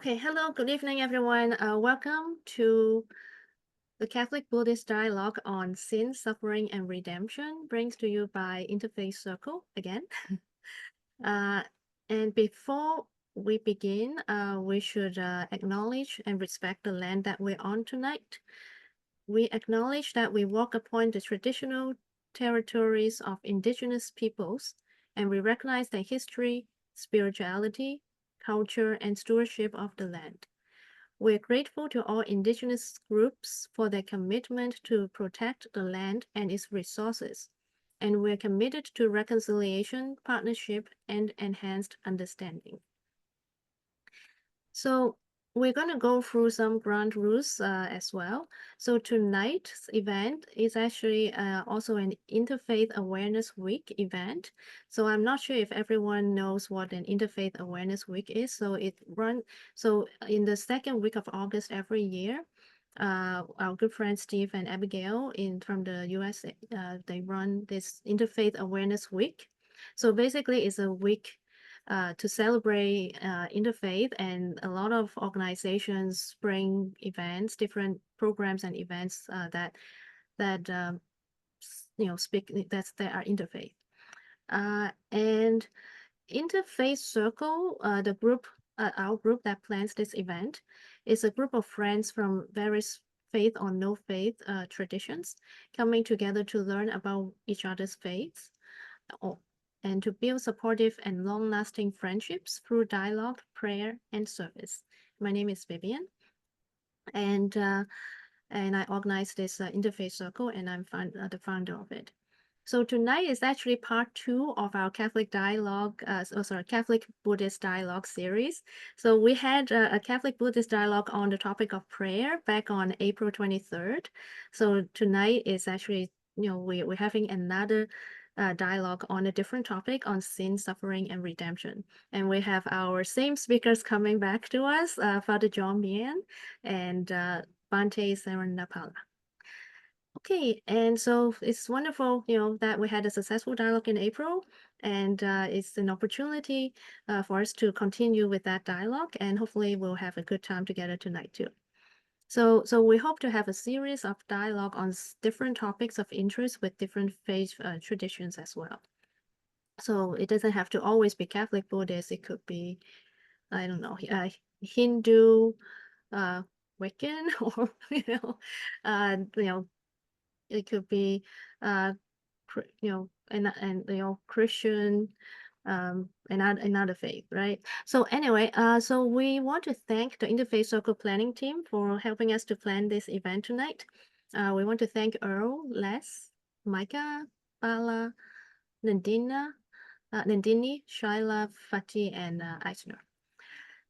Okay, hello, good evening, everyone. Welcome to the Catholic-Buddhist Dialogue on Sin, Suffering, and Redemption, brings to you by Interfaith Circle again. uh, and before we begin, we should acknowledge and respect the land that we're on tonight. We acknowledge that we walk upon the traditional territories of indigenous peoples, and we recognize their history, spirituality, culture, and stewardship of the land. We're grateful to all indigenous groups for their commitment to protect the land and its resources, and we're committed to reconciliation, partnership, and enhanced understanding. So we're going to go through some ground rules as well. So tonight's event is actually also an Interfaith Awareness Week event. So I'm not sure if everyone knows what an Interfaith Awareness Week is. So in the second week of August every year, our good friends Steve and Abigail from the US, they run this Interfaith Awareness Week. So basically, it's a week to celebrate interfaith, and a lot of organizations bring events, different programs and events that speak that are interfaith. And Interfaith Circle, the group, our group that plans this event, is a group of friends from various faith or no faith traditions coming together to learn about each other's faiths and to build supportive and long-lasting friendships through dialogue, prayer, and service. My name is Vivian, and I organize this Interfaith Circle, and I'm the founder of it. So tonight is actually part 2 of our Catholic-Buddhist Dialogue series. So we had a Catholic-Buddhist Dialogue on the topic of prayer back on April 23rd. So tonight is actually, we're having another dialogue on a different topic on sin, suffering, and redemption. And we have our same speakers coming back to us, Father John Meehan and Bhante Saranapala. Okay, and so it's wonderful, that we had a successful dialogue in April, and it's an opportunity for us to continue with that dialogue, and hopefully we'll have a good time together tonight too. So we hope to have a series of dialogue on different topics of interest with different faith traditions as well. So it doesn't have to always be Catholic Buddhist. It could be, I don't know, Hindu, Wiccan, or it could be Christian, another faith, right? So anyway, so we want to thank the Interfaith Circle planning team for helping us to plan this event tonight. We want to thank Earl, Les, Micah, Bala, Nandini, Shaila, Fatih, and Eisner.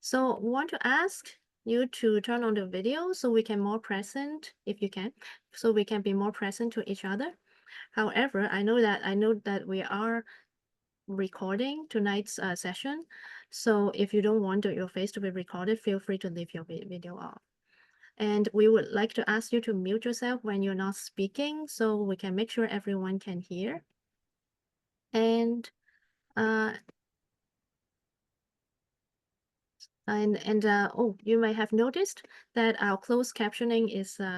So want to ask you to turn on the video so we can more present, if you can, so we can be more present to each other. However, I know that we are recording tonight's session. So if you don't want your face to be recorded, feel free to leave your video off. And we would like to ask you to mute yourself when you're not speaking so we can make sure everyone can hear. And you may have noticed that our closed captioning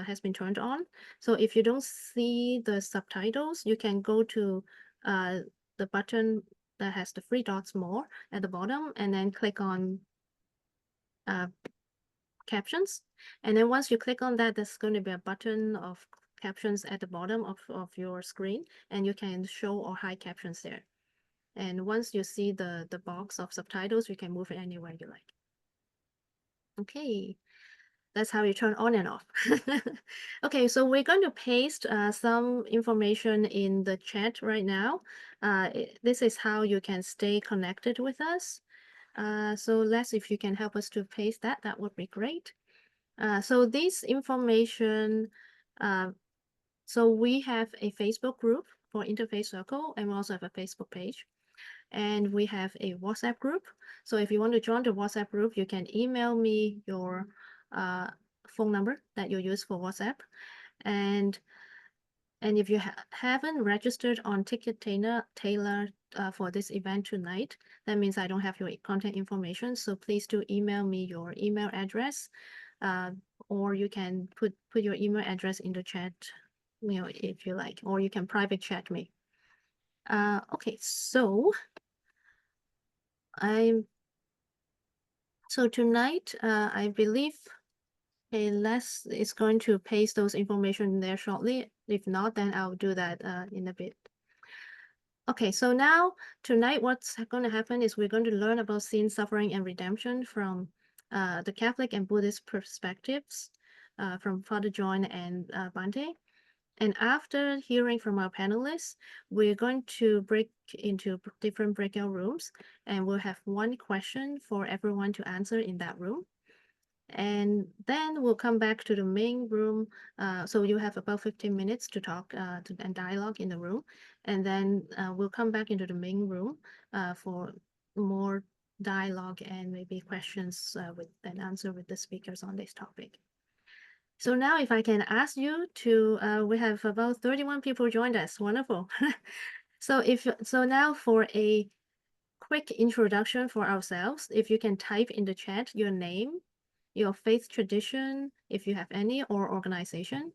has been turned on. So if you don't see the subtitles, you can go to the button that has the 3 dots more at the bottom, and then click on captions. And then once you click on that, there's going to be a button of captions at the bottom of your screen, and you can show or hide captions there. And once you see the box of subtitles, you can move it anywhere you like. Okay, that's how you turn on and off. Okay, so we're going to paste some information in the chat right now. This is how you can stay connected with us. So Les, if you can help us to paste that, that would be great. So this information, so we have a Facebook group for Interfaith Circle, and we also have a Facebook page. And we have a WhatsApp group. So if you want to join the WhatsApp group, you can email me your phone number that you use for WhatsApp. And if you haven't registered on for this event tonight. That means I don't have your contact information. So please do email me your email address, or you can put your email address in the chat, if you like, or you can private chat me. Okay, so tonight, I believe Les is going to paste those information there shortly. If not, then I'll do that in a bit. Okay, so now tonight what's going to happen is we're going to learn about sin, suffering, and redemption from the Catholic and Buddhist perspectives from Father John and Bhante. And after hearing from our panelists, we're going to break into different breakout rooms, and we'll have one question for everyone to answer in that room. And then we'll come back to the main room. So you have about 15 minutes to talk and dialogue in the room. And then we'll come back into the main room for more dialogue and maybe questions and answer with the speakers on this topic. So now if I can ask you to, we have about 31 people joined us. Wonderful. So now for a quick introduction for ourselves, if you can type in the chat your name, your faith tradition, if you have any, or organization,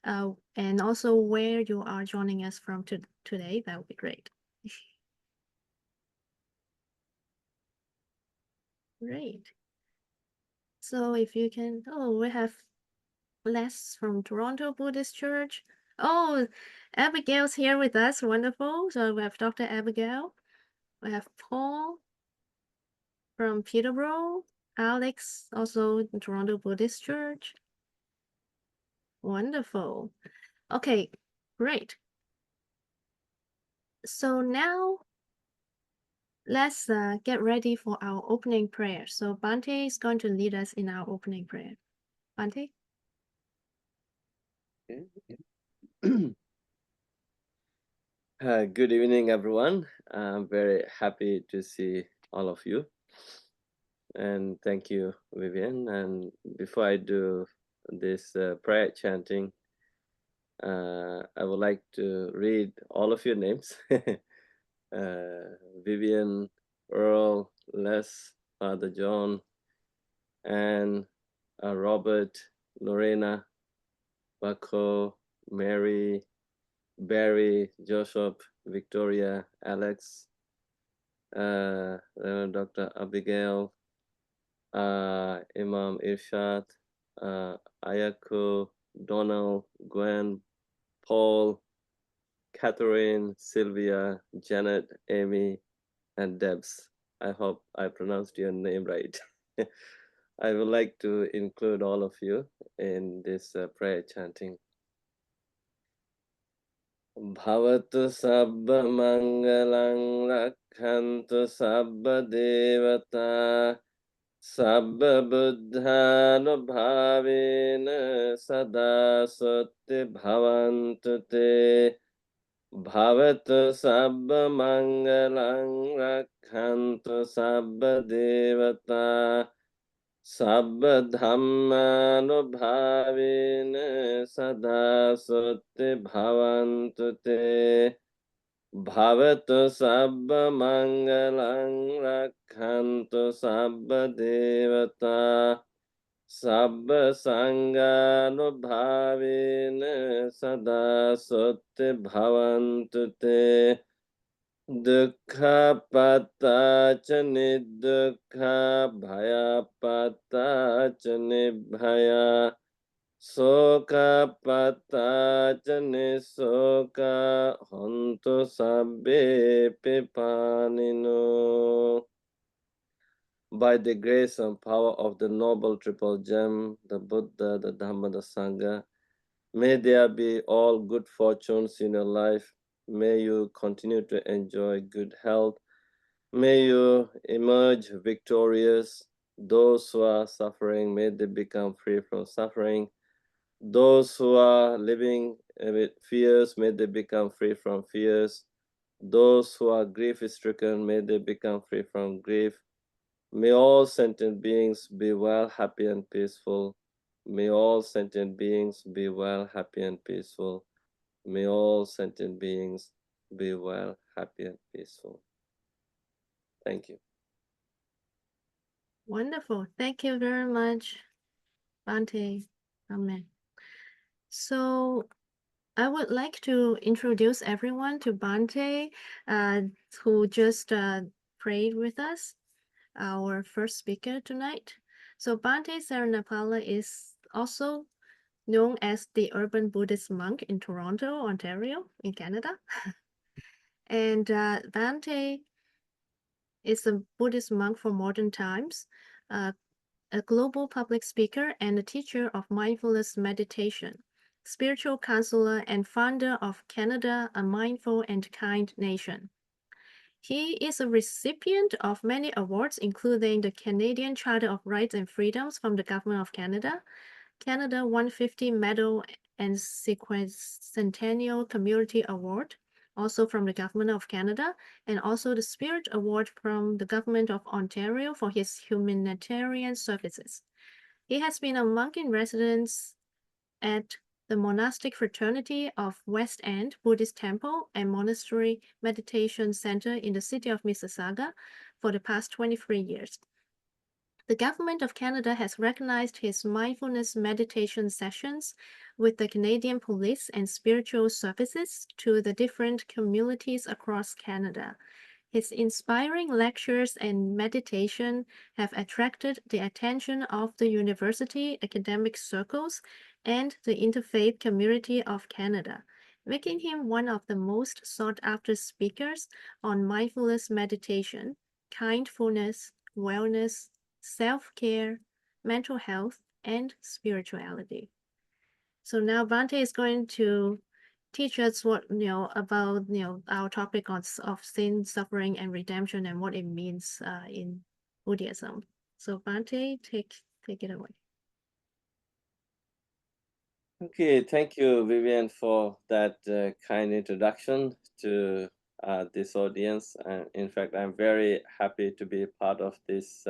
and also where you are joining us from today, that would be great. Great. So if you can, we have Les from Toronto Buddhist Church. Oh, Abigail's here with us. Wonderful. So we have Dr. Abigail. We have Paul from Peterborough. Alex, also Toronto Buddhist Church. Wonderful. Okay, great. So now let's get ready for our opening prayer. So Bhante is going to lead us in our opening prayer. Bhante? Good evening, everyone. I'm very happy to see all of you. And thank you, Vivian. And before I do this prayer chanting, I would like to read all of your names. Vivian, Earl, Les, Father John, and Robert, Lorena, Baco, Mary, Barry, Joseph, Victoria, Alex, Dr. Abigail, Imam Irshad, Ayako, Donald, Gwen, Paul, Catherine, Sylvia, Janet, Amy, and Debs. I hope I pronounced your name right. I would like to include all of you in this prayer chanting. Bhavatu sabba mangalang rakhantu sabba devata sabba buddhanubhavena sada sati bhavantu te bhavatu sabba mangalang rakhantu sabba devata sabba dhammanubhavena sada sati bhavantu te bhavatu sabba mangalang rakhantu sabba devata sabba sanganubhavena sada sati bhavantu te dukkha patta cha nidukkha bhaya patta cha nibhaya soka patta cha nisoka hontu sabbe pipanino. By the grace and power of the noble triple gem, the Buddha, the Dhamma, the Sangha, may there be all good fortunes in your life. May you continue to enjoy good health. May you emerge victorious. Those who are suffering, may they become free from suffering. Those who are living with fears, may they become free from fears. Those who are grief-stricken, may they become free from grief. May all sentient beings be well, happy, and peaceful. May all sentient beings be well, happy, and peaceful. May all sentient beings be well, happy, and peaceful. Thank you. Wonderful. Thank you very much, Bhante. Amen. So I would like to introduce everyone to Bhante, who just prayed with us, our first speaker tonight. So Bhante Saranapala is also known as the urban Buddhist monk in Toronto, Ontario, in Canada. And Bhante is a Buddhist monk for modern times, uh, a global public speaker and a teacher of mindfulness meditation, spiritual counselor and founder of Canada, a mindful and kind nation. He is a recipient of many awards, including the Canadian Charter of Rights and Freedoms from the Government of Canada, Canada 150 Medal and Centennial Community Award, also from the Government of Canada, and also the Spirit Award from the Government of Ontario for his humanitarian services. He has been a monk in residence at the monastic fraternity of West End Buddhist Temple and Monastery Meditation Center in the city of Mississauga for the past 23 years. The Government of Canada has recognized his mindfulness meditation sessions with the Canadian Police and spiritual services to the different communities across Canada. His inspiring lectures and meditation have attracted the attention of the university academic circles and the interfaith community of Canada, making him one of the most sought-after speakers on mindfulness meditation, kindfulness, wellness, self-care, mental health, and spirituality. So now Bhante is going to teach us what about our topic of sin, suffering, and redemption, and what it means in Buddhism. So Bhante, take it away. Okay, thank you, Vivian, for that kind introduction to this audience. In fact, I'm very happy to be part of this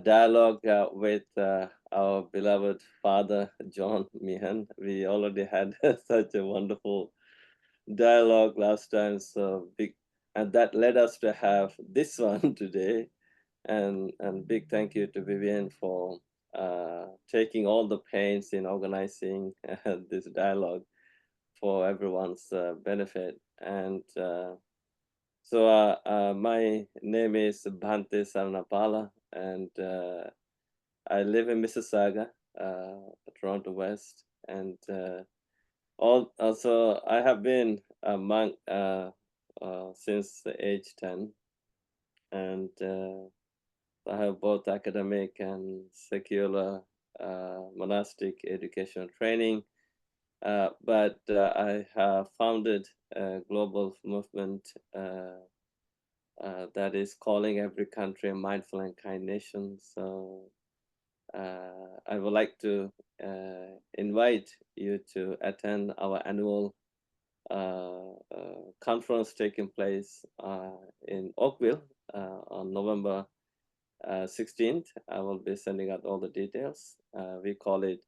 dialogue with our beloved father, John Meehan. We already had such a wonderful dialogue last time, so big, and that led us to have this one today. And big thank you to Vivian for taking all the pains in organizing this dialogue for everyone's benefit. And so my name is Bhante Saranapala, and I live in Mississauga, Toronto West, and also I have been a monk since the age 10, and I have both academic and secular monastic education training, but I have founded a global movement that is calling every country a mindful and kind nation. So I would like to invite you to attend our annual conference taking place in Oakville on November 16th. I will be sending out all the details. We call it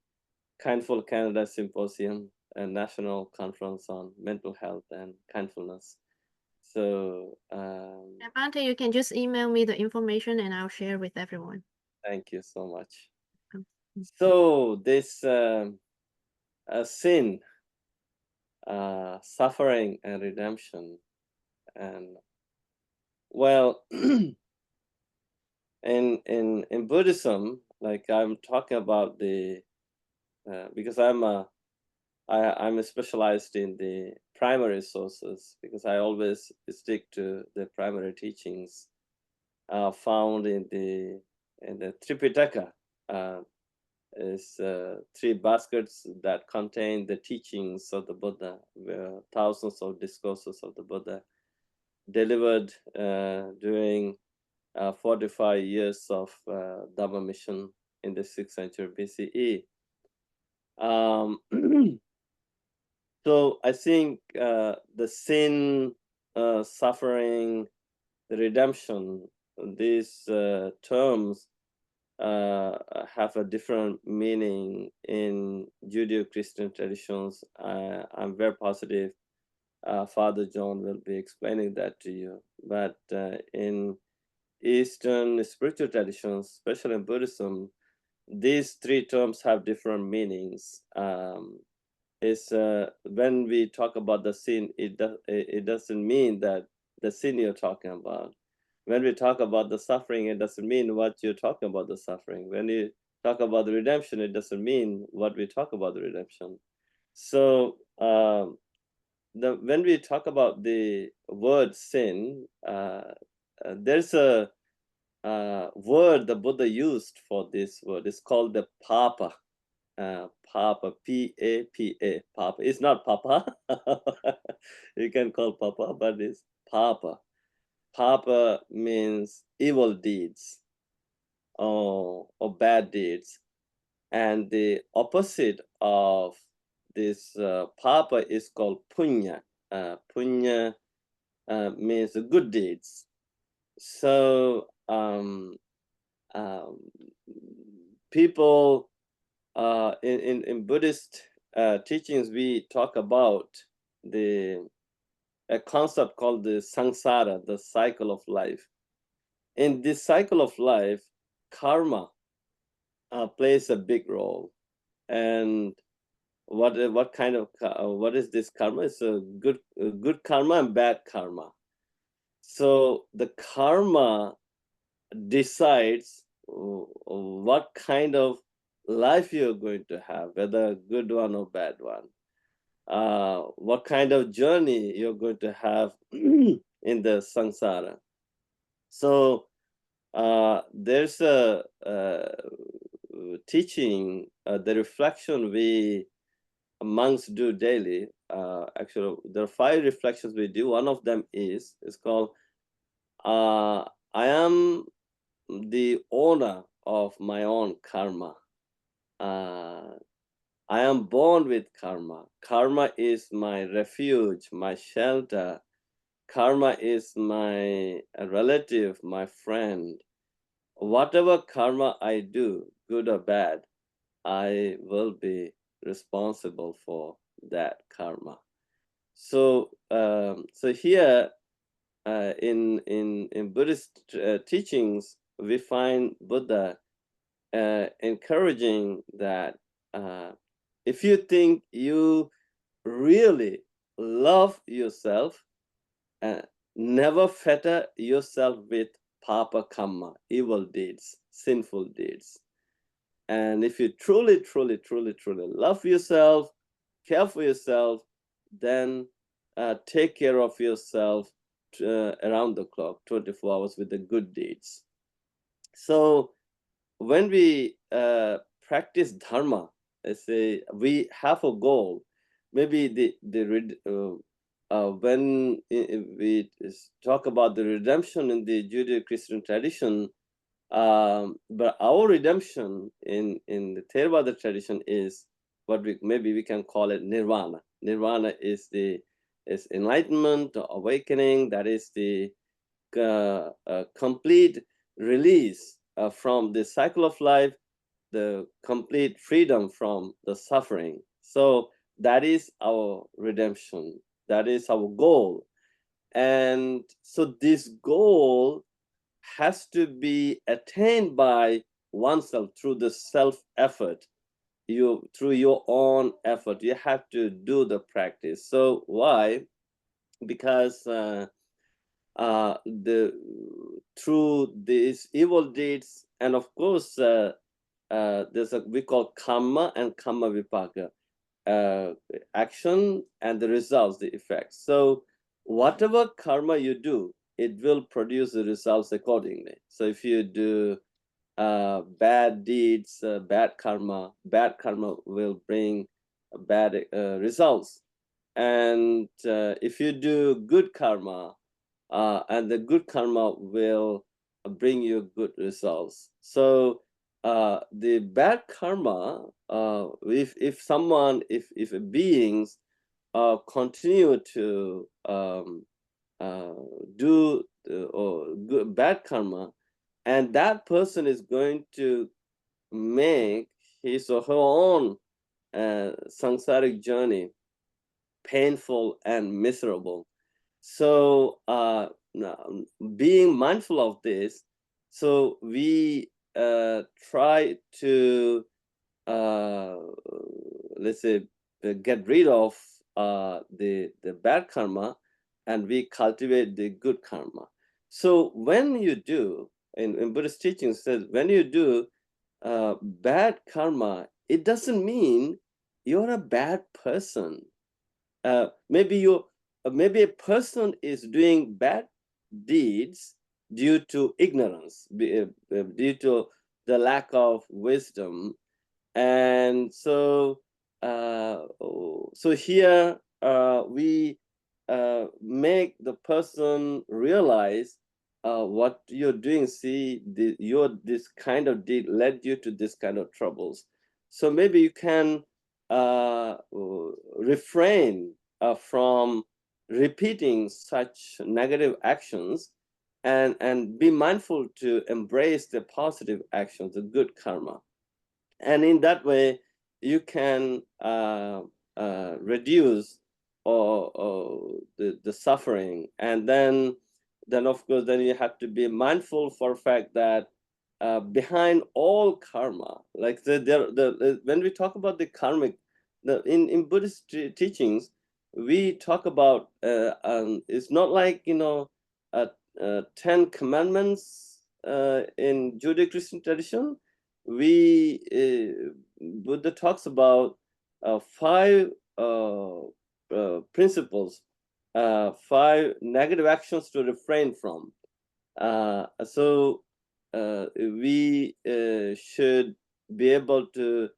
Kindful Canada Symposium, a national conference on mental health and kindfulness. So Bhante, you can just email me the information and I'll share with everyone. thank you so much. Mm-hmm. So this sin, suffering, and redemption, and well, in Buddhism, like I'm talking about the because I'm specialized in the primary sources because I always stick to the primary teachings found in the Tripitaka. Is three baskets that contain the teachings of the Buddha, thousands of discourses of the Buddha delivered during 45 years of Dhamma mission in the 6th century BCE. So I think the sin, suffering, the redemption, these terms have a different meaning in Judeo-Christian traditions. I'm very positive Father John will be explaining that to you. But in Eastern spiritual traditions, especially in Buddhism, these three terms have different meanings. When we talk about the sin, it doesn't mean that the sin you're talking about. When we talk about the suffering, it doesn't mean what you're talking about the suffering. When you talk about the redemption, it doesn't mean what we talk about the redemption. So when we talk about the word sin, there's a word the Buddha used for this word. It's called the papa. Papa, P-A-P-A, Papa. It's not Papa. You can call Papa, but it's Papa. Papa means evil deeds or bad deeds. And the opposite of this Papa is called Punya. Punya means good deeds. So people in Buddhist teachings, we talk about a concept called the samsara, the cycle of life. In this cycle of life, karma plays a big role. And what is this karma? It's a good karma and bad karma. So the karma decides what kind of life you're going to have, whether a good one or bad one. What kind of journey you're going to have in the samsara. So there's a teaching, the reflection we monks do daily. Actually, there are 5 reflections we do. One of them is called I am the owner of my own karma. I am born with karma. Karma is my refuge, my shelter. Karma is my relative, my friend. Whatever karma I do, good or bad, I will be responsible for that karma. So, so here in Buddhist teachings, we find Buddha encouraging that if you think you really love yourself, never fetter yourself with papa karma, evil deeds, sinful deeds. And if you truly, truly, truly, truly love yourself, care for yourself, then take care of yourself around the clock, 24 hours with the good deeds. So when we practice dharma, we have a goal. Maybe when we talk about the redemption in the Judeo-Christian tradition, but our redemption in the Theravada tradition is what we can call it nirvana. Nirvana is enlightenment, awakening. That is the complete release from the cycle of life, the complete freedom from the suffering. So that is our redemption. That is our goal. And so this goal has to be attained by oneself through the self-effort. Through your own effort, you have to do the practice. So why? Because through these evil deeds, and of course, there's we call karma and karma vipaka, action and the results, the effects. So whatever karma you do, it will produce the results accordingly. So if you do bad deeds, bad karma will bring bad results. And if you do good karma, and the good karma will bring you good results. So the bad karma, if beings continue to do bad karma, and that person is going to make his or her own samsaric journey painful and miserable. So being mindful of this, so we try to let's say get rid of the bad karma, and we cultivate the good karma. So when you do, in Buddhist teaching says, when you do bad karma, it doesn't mean you're a bad person. Maybe a person is doing bad deeds due to ignorance, due to the lack of wisdom, and so here we make the person realize what you're doing. See, this kind of deed led you to this kind of troubles. So maybe you can refrain from repeating such negative actions, and be mindful to embrace the positive actions, the good karma. And in that way, you can reduce the suffering. And then of course, then you have to be mindful for the fact that behind all karma, like when we talk about the karmic, in Buddhist teachings, we talk about it's not like, uh, 10 commandments in Judeo-Christian tradition. Buddha talks about 5 principles, 5 negative actions to refrain from. So we should be able to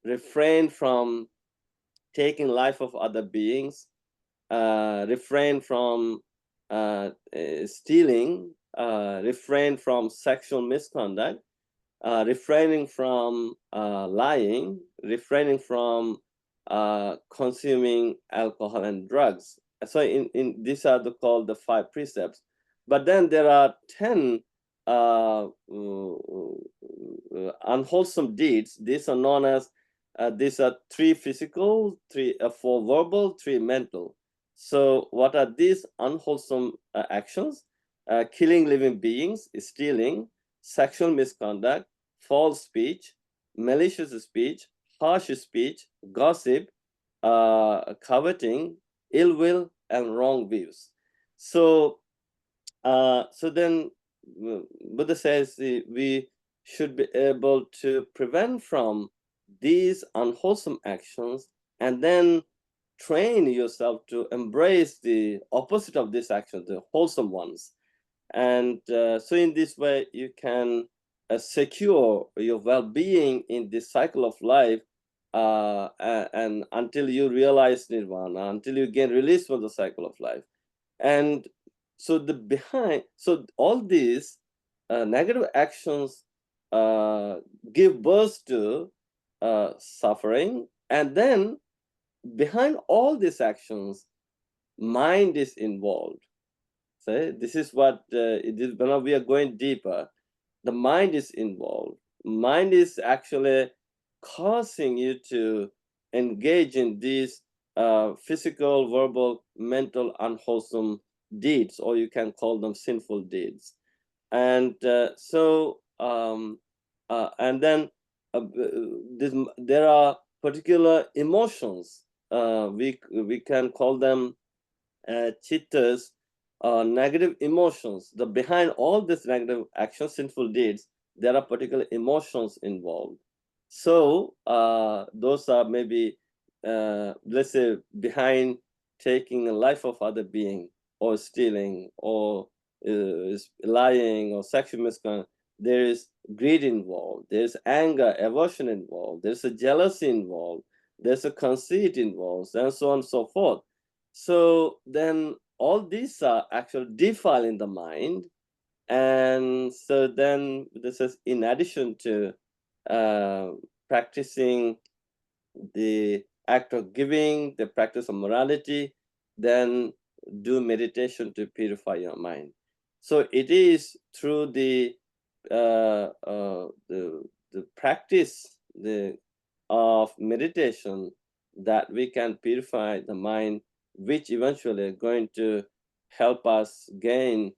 refrain from taking life of other beings, refrain from stealing, refrain from sexual misconduct, refraining from lying, refraining from consuming alcohol and drugs. So these are called the 5 precepts. But then there are 10 unwholesome deeds. These are known as, these are 3 physical, 4 verbal, 3 mental. So what are these unwholesome actions? Killing living beings, stealing, sexual misconduct, false speech, malicious speech, harsh speech, gossip, coveting, ill will, and wrong views. So then Buddha says we should be able to prevent from these unwholesome actions, and then train yourself to embrace the opposite of these actions, the wholesome ones. And so in this way, you can secure your well-being in this cycle of life, and until you realize nirvana, until you gain release from the cycle of life. And so all these negative actions give birth to suffering, and then behind all these actions, mind is involved. So this is what it is. When we are going deeper, the mind is involved. Mind is actually causing you to engage in these physical, verbal, mental, unwholesome deeds, or you can call them sinful deeds. And and then there are particular emotions. We can call them chittas, negative emotions. Behind all these negative actions, sinful deeds, there are particular emotions involved. So those are maybe, let's say, behind taking a life of other being, or stealing, or lying, or sexual misconduct. There is greed involved. There's anger, aversion involved. There's a jealousy involved. There's a conceit involved, and so on and so forth. So then all these are actually defiling the mind. And so then this is in addition to practicing the act of giving, the practice of morality, then do meditation to purify your mind. So it is through the practice of meditation that we can purify the mind which eventually are going to help us gain,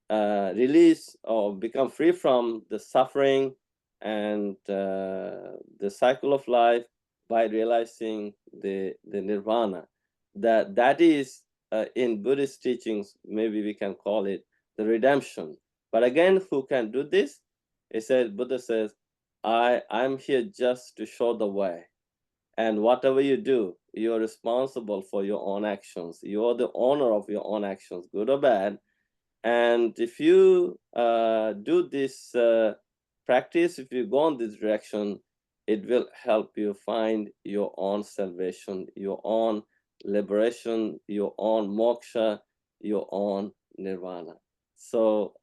release or become free from the suffering and the cycle of life by realizing the nirvana. That is, in Buddhist teachings, maybe we can call it the redemption. But again, who can do this? It says, Buddha says, I'm here just to show the way. And whatever you do, you're responsible for your own actions. You're the owner of your own actions, good or bad. And if you do this practice, if you go in this direction, it will help you find your own salvation, your own liberation, your own moksha, your own nirvana. So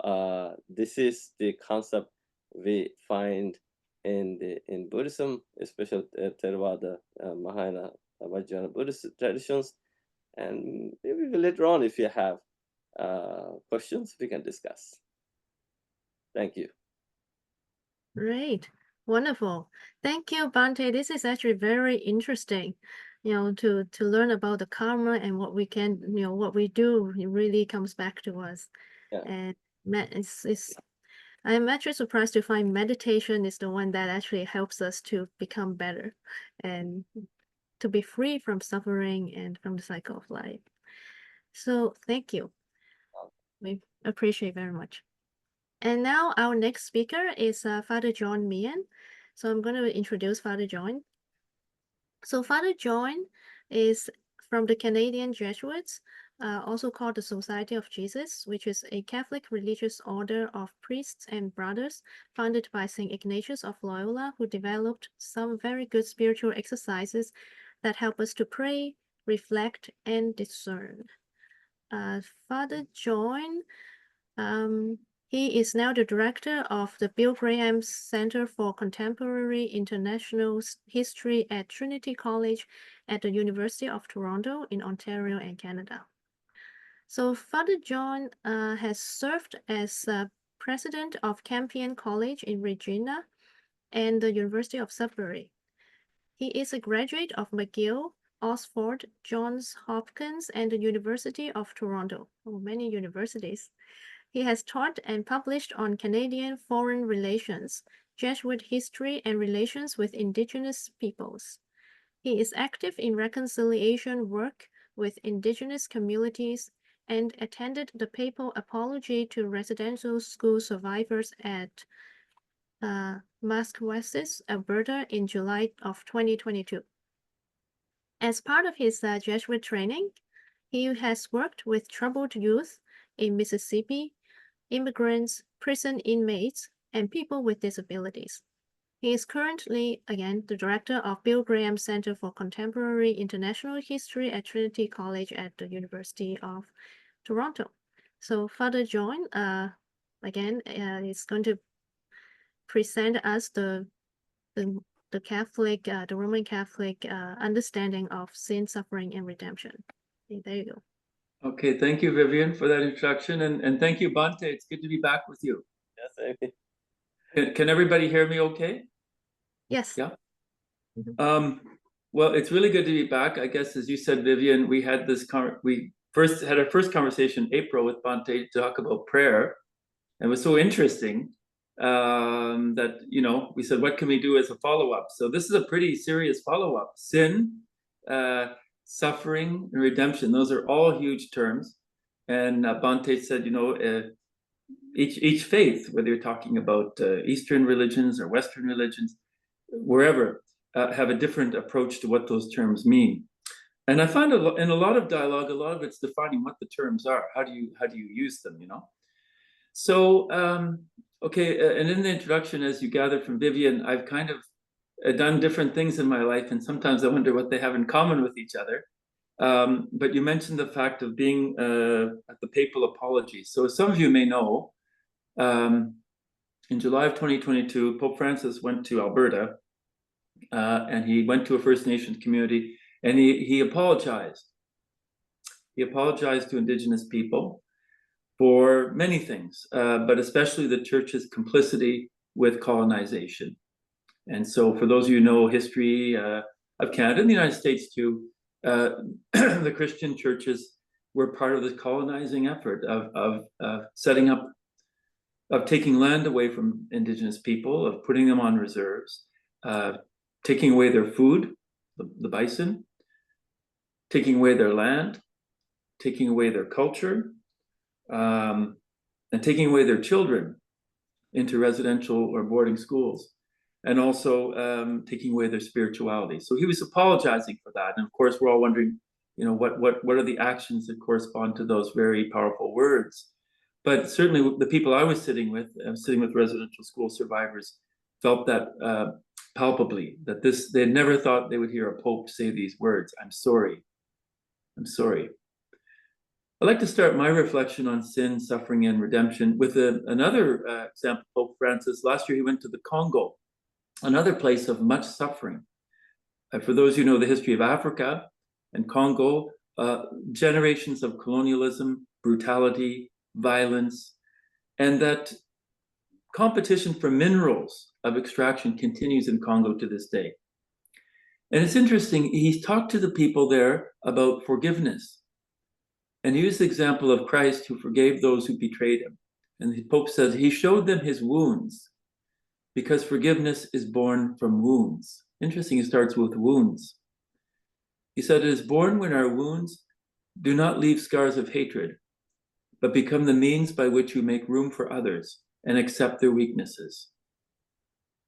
this is the concept we find in Buddhism, especially Theravada, Mahayana, Vajrayana Buddhist traditions. And maybe later on, if you have questions, we can discuss. Thank you. Great. Wonderful. Thank you, Bhante. This is actually very interesting, to learn about the karma and what we can, what we do, it really comes back to us. Yeah. And I'm actually surprised to find meditation is the one that actually helps us to become better and to be free from suffering and from the cycle of life. So thank you. We appreciate very much. And now our next speaker is Father John Meehan. So I'm going to introduce Father John. So Father John is from the Canadian Jesuits, also called the Society of Jesus, which is a Catholic religious order of priests and brothers founded by St. Ignatius of Loyola, who developed some very good spiritual exercises that help us to pray, reflect, and discern. Father John, he is now the director of the Bill Graham Center for Contemporary International History at Trinity College at the University of Toronto in Ontario and Canada. So Father John has served as president of Campion College in Regina and the University of Sudbury. He is a graduate of McGill, Oxford, Johns Hopkins, and the University of Toronto. Oh, many universities. He has taught and published on Canadian foreign relations, Jesuit history, and relations with Indigenous peoples. He is active in reconciliation work with Indigenous communities and attended the papal apology to residential school survivors at Massachusetts, Alberta in July of 2022. As part of his Jesuit training, he has worked with troubled youth in Mississippi, immigrants, prison inmates, and people with disabilities. He is currently, again, the director of Bill Graham Center for Contemporary International History at Trinity College at the University of Toronto. So Father John, again, is going to present us the Catholic, the Roman Catholic understanding of sin, suffering, and redemption. Okay, there you go. Okay, thank you, Vivian, for that introduction, and thank you, Bhante. It's good to be back with you. Yes, Can everybody hear me okay? Yes. Yeah. Well, it's really good to be back. I guess, as you said, Vivian, we had we first had our first conversation in April with Bhante to talk about prayer. And it was so interesting that, we said, what can we do as a follow-up? So this is a pretty serious follow-up. Sin, suffering, and redemption, those are all huge terms. And Bhante said, each faith, whether you're talking about Eastern religions or Western religions, wherever, have a different approach to what those terms mean. And I find in a lot of dialogue, a lot of it's defining what the terms are. How do you use them, So, okay, and in the introduction, as you gathered from Vivian, I've kind of done different things in my life, and sometimes I wonder what they have in common with each other. But you mentioned the fact of being at the papal apology. So some of you may know, in July of 2022, Pope Francis went to Alberta, and he went to a First Nations community, and he apologized. He apologized to Indigenous people for many things, but especially the church's complicity with colonization. And so for those of you who know history of Canada and the United States too, the Christian churches were part of this colonizing effort of setting up, of taking land away from indigenous people, of putting them on reserves, taking away their food, the bison, taking away their land, taking away their culture, and taking away their children into residential or boarding schools, and also taking away their spirituality. So he was apologizing for that. And of course, we're all wondering, you know, what are the actions that correspond to those very powerful words? But certainly the people I was sitting with residential school survivors, felt that palpably, that they never thought they would hear a pope say these words, "I'm sorry, I'm sorry." I'd like to start my reflection on sin, suffering, and redemption with another example. Pope Francis, last year he went to the Congo, another place of much suffering. For those who know the history of Africa and Congo, generations of colonialism, brutality, violence, and that competition for minerals of extraction continues in Congo to this day. And it's interesting, he's talked to the people there about forgiveness. And he used the example of Christ who forgave those who betrayed him. And the Pope says he showed them his wounds because forgiveness is born from wounds. Interesting, he starts with wounds. He said it is born when our wounds do not leave scars of hatred, but become the means by which we make room for others and accept their weaknesses.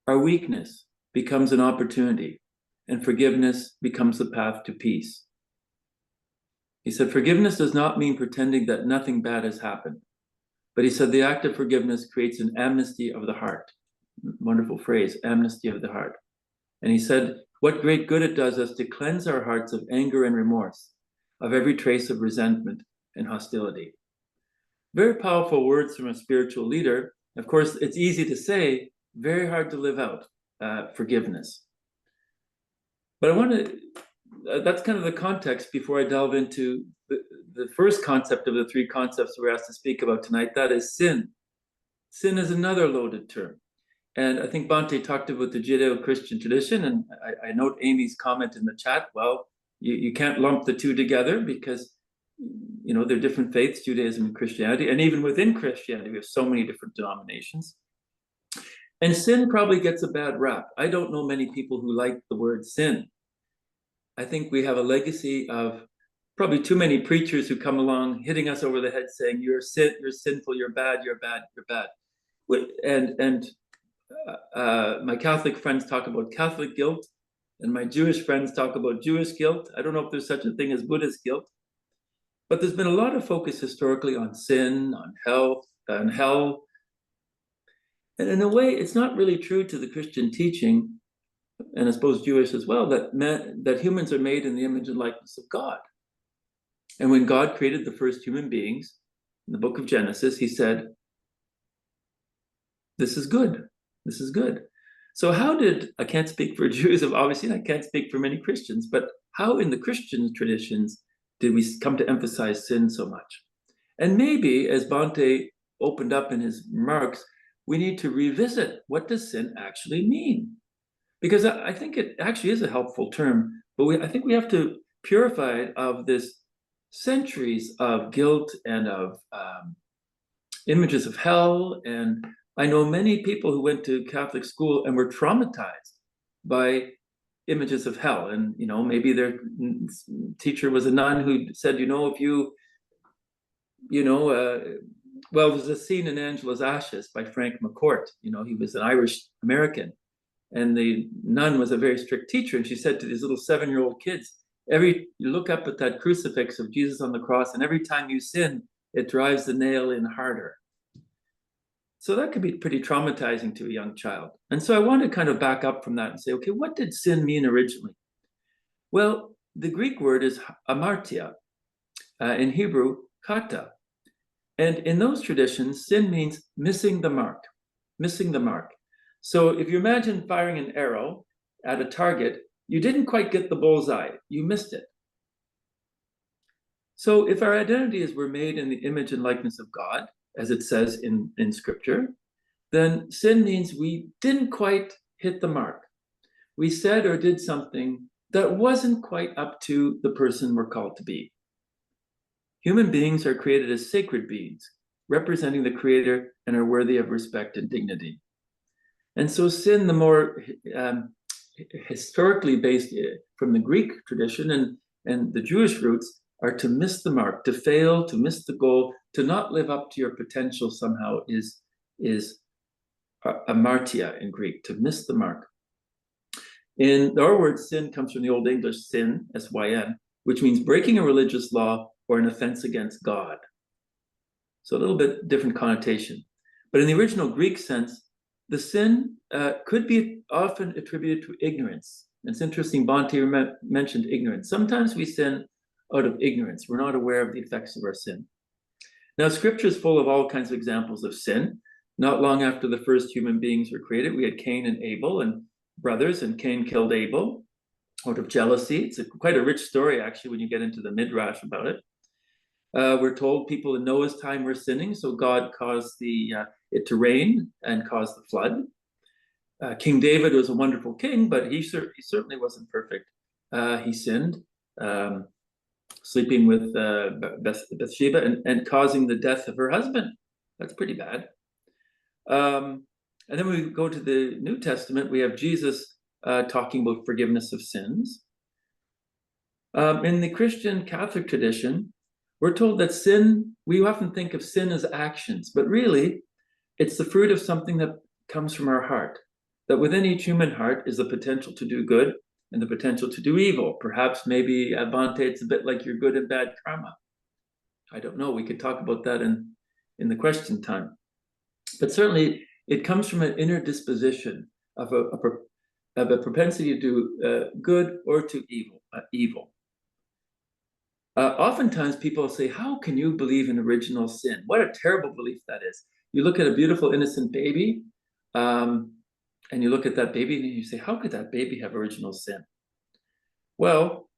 Our weakness becomes an opportunity, and forgiveness becomes the path to peace. He said, forgiveness does not mean pretending that nothing bad has happened. But he said the act of forgiveness creates an amnesty of the heart. Wonderful phrase, amnesty of the heart. And he said, what great good it does us to cleanse our hearts of anger and remorse, of every trace of resentment and hostility. Very powerful words from a spiritual leader. Of course, it's easy to say, very hard to live out, forgiveness. But I want to, that's kind of the context before I delve into the first concept of the three concepts we're asked to speak about tonight, that is sin. Sin is another loaded term. And I think Bhante talked about the Judeo-Christian tradition, and I note Amy's comment in the chat, well, you can't lump the two together because, you know, they're different faiths, Judaism and Christianity, and even within Christianity, we have so many different denominations. And sin probably gets a bad rap. I don't know many people who like the word sin. I think we have a legacy of probably too many preachers who come along hitting us over the head saying, you're sinful, you're bad, you're bad, you're bad. And my Catholic friends talk about Catholic guilt, and my Jewish friends talk about Jewish guilt. I don't know if there's such a thing as Buddhist guilt, but there's been a lot of focus historically on sin, on health, on hell. And in a way, it's not really true to the Christian teaching, and I suppose Jewish as well, that humans are made in the image and likeness of God. And when God created the first human beings, in the book of Genesis, he said, this is good. This is good. So how did, I can't speak for Jews, obviously, I can't speak for many Christians, but how in the Christian traditions did we come to emphasize sin so much? And maybe, as Bhante opened up in his remarks, we need to revisit, what does sin actually mean? Because I think it actually is a helpful term, but I think we have to purify it of this centuries of guilt and of images of hell. And I know many people who went to Catholic school and were traumatized by images of hell. And, you know, maybe their teacher was a nun who said, you know, if well, there's a scene in Angela's Ashes by Frank McCourt. You know, he was an Irish American. And the nun was a very strict teacher. And she said to these little 7-year-old kids, you look up at that crucifix of Jesus on the cross, and every time you sin, it drives the nail in harder. So that could be pretty traumatizing to a young child. And so I want to kind of back up from that and say, okay, what did sin mean originally? Well, the Greek word is amartia, in Hebrew, kata. And in those traditions, sin means missing the mark, missing the mark. So if you imagine firing an arrow at a target, you didn't quite get the bullseye, you missed it. So if our identity is we're made in the image and likeness of God, as it says in scripture, then sin means we didn't quite hit the mark. We said or did something that wasn't quite up to the person we're called to be. Human beings are created as sacred beings, representing the Creator, and are worthy of respect and dignity. And so sin, the more historically based from the Greek tradition and the Jewish roots, are to miss the mark, to fail, to miss the goal, to not live up to your potential somehow is amartia in Greek, to miss the mark. In our word, sin comes from the Old English sin, S-Y-N, which means breaking a religious law or an offense against God. So a little bit different connotation. But in the original Greek sense, the sin could be often attributed to ignorance. It's interesting, Bhante mentioned ignorance. Sometimes we sin out of ignorance. We're not aware of the effects of our sin. Now, Scripture is full of all kinds of examples of sin. Not long after the first human beings were created, we had Cain and Abel and brothers, and Cain killed Abel out of jealousy. It's quite a rich story, actually, when you get into the Midrash about it. We're told people in Noah's time were sinning, so God caused it to rain and caused the flood. King David was a wonderful king, but he certainly wasn't perfect. He sinned, sleeping with Bathsheba and causing the death of her husband. That's pretty bad. And then we go to the New Testament, we have Jesus talking about forgiveness of sins. In the Christian Catholic tradition, we're told that sin, we often think of sin as actions, but really it's the fruit of something that comes from our heart, that within each human heart is the potential to do good and the potential to do evil. Perhaps maybe, Bhante, it's a bit like your good and bad karma. I don't know, we could talk about that in the question time. But certainly it comes from an inner disposition of a propensity to do good or to evil. Oftentimes people say, how can you believe in original sin? What a terrible belief that is. You look at a beautiful innocent baby, and you look at that baby and you say, how could that baby have original sin? Well,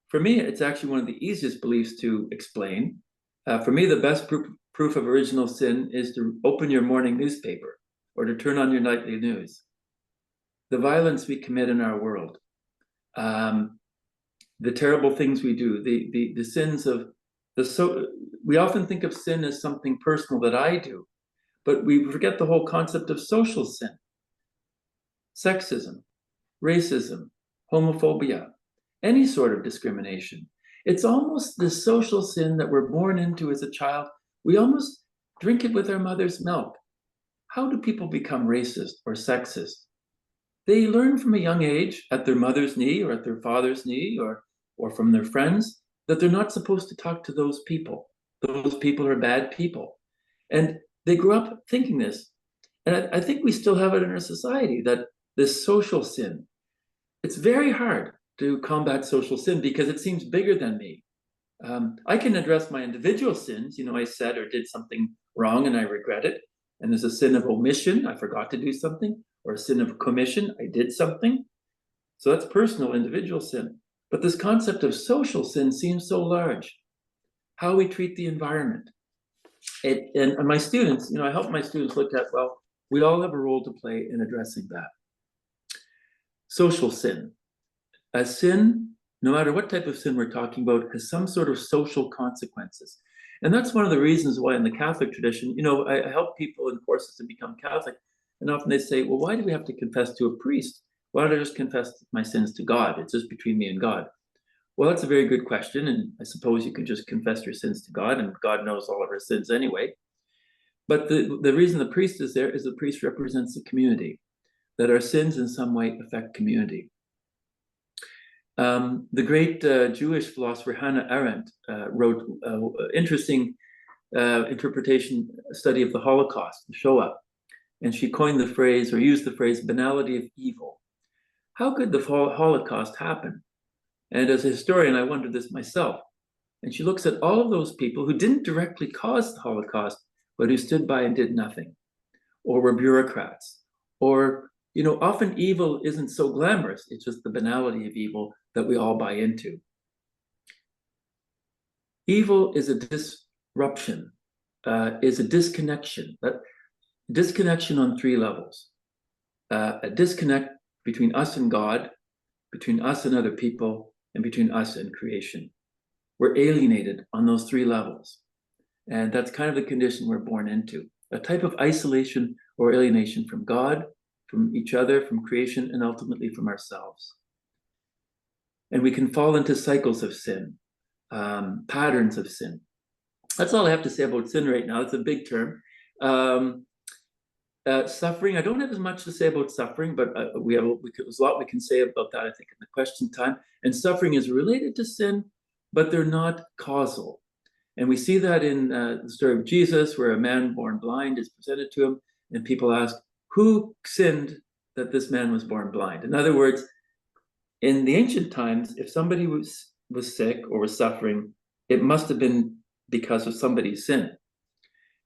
for me, it's actually one of the easiest beliefs to explain. For me, the best proof of original sin is to open your morning newspaper or to turn on your nightly news. The violence we commit in our world, the terrible things we do, the sins of we often think of sin as something personal that I do, but we forget the whole concept of social sin. Sexism, racism, homophobia, any sort of discrimination. It's almost the social sin that we're born into as a child. We almost drink it with our mother's milk. How do people become racist or sexist? They learn from a young age at their mother's knee or at their father's knee or from their friends that they're not supposed to talk to those people. Those people are bad people. And they grew up thinking this. And I think we still have it in our society, that this social sin, it's very hard to combat social sin because it seems bigger than me. I can address my individual sins. I said or did something wrong and I regret it. And there's a sin of omission, I forgot to do something, or a sin of commission, I did something. So that's personal, individual sin. But this concept of social sin seems so large. How we treat the environment. And my students, I help my students look at, well, we all have a role to play in addressing that. Social sin. A sin, no matter what type of sin we're talking about, has some sort of social consequences. And that's one of the reasons why in the Catholic tradition, I help people in courses to become Catholic. And often they say, well, why do we have to confess to a priest? Why don't I just confess my sins to God? It's just between me and God. Well, that's a very good question. And I suppose you could just confess your sins to God, and God knows all of our sins anyway. But the reason the priest is there is the priest represents the community, that our sins in some way affect community. The great Jewish philosopher Hannah Arendt wrote an interesting interpretation study of the Holocaust, the Shoah. And she coined the phrase, or used the phrase, banality of evil. How could the Holocaust happen? And as a historian, I wondered this myself. And she looks at all of those people who didn't directly cause the Holocaust, but who stood by and did nothing, or were bureaucrats, or, often evil isn't so glamorous. It's just the banality of evil that we all buy into. Evil is a disruption, is a disconnection. Disconnection on three levels. A disconnect between us and God, between us and other people, and between us and creation. We're alienated on those three levels. And that's kind of the condition we're born into, a type of isolation or alienation from God, from each other, from creation, and ultimately from ourselves. And we can fall into cycles of sin, patterns of sin. That's all I have to say about sin right now. It's a big term. Suffering, I don't have as much to say about suffering, but there's a lot we can say about that, I think, in the question time. And suffering is related to sin, but they're not causal. And we see that in the story of Jesus, where a man born blind is presented to him, and people ask, who sinned that this man was born blind? In other words, in the ancient times, if somebody was sick or was suffering, it must have been because of somebody's sin.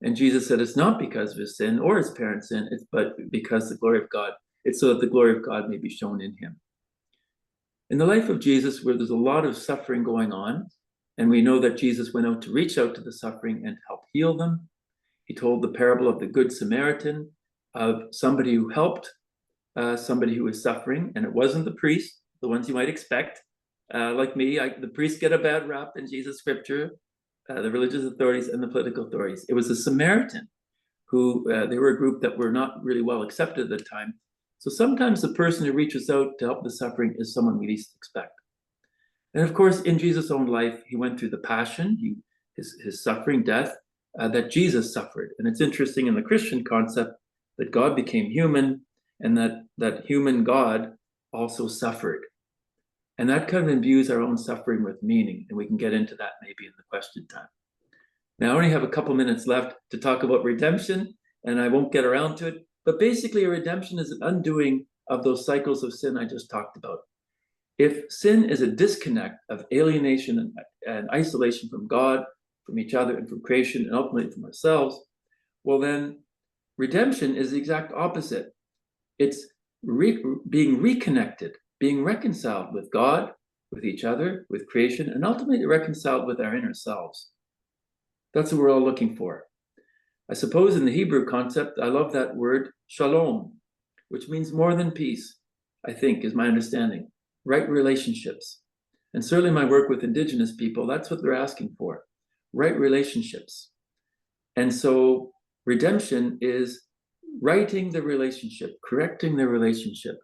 And Jesus said it's not because of his sin or his parents' sin, but because the glory of God. It's so that the glory of God may be shown in him. In the life of Jesus, where there's a lot of suffering going on, and we know that Jesus went out to reach out to the suffering and help heal them. He told the parable of the Good Samaritan, of somebody who helped somebody who was suffering, and it wasn't the priest, the ones you might expect. Like me, the priests get a bad rap in Jesus' scripture, the religious authorities and the political authorities. It was a Samaritan who, they were a group that were not really well accepted at the time. So sometimes the person who reaches out to help the suffering is someone we least expect. And of course, in Jesus' own life, he went through the passion, his suffering, death, that Jesus suffered. And it's interesting in the Christian concept that God became human, and that human God also suffered. And that kind of imbues our own suffering with meaning. And we can get into that maybe in the question time. Now, I only have a couple minutes left to talk about redemption, and I won't get around to it. But basically, a redemption is an undoing of those cycles of sin I just talked about. If sin is a disconnect of alienation and isolation from God, from each other, and from creation, and ultimately from ourselves, well, then redemption is the exact opposite. It's being reconnected, being reconciled with God, with each other, with creation, and ultimately reconciled with our inner selves. That's what we're all looking for. I suppose in the Hebrew concept, I love that word, shalom, which means more than peace, I think, is my understanding. Right relationships. And certainly my work with Indigenous people, that's what they're asking for, right relationships. And so redemption is righting the relationship, correcting the relationship.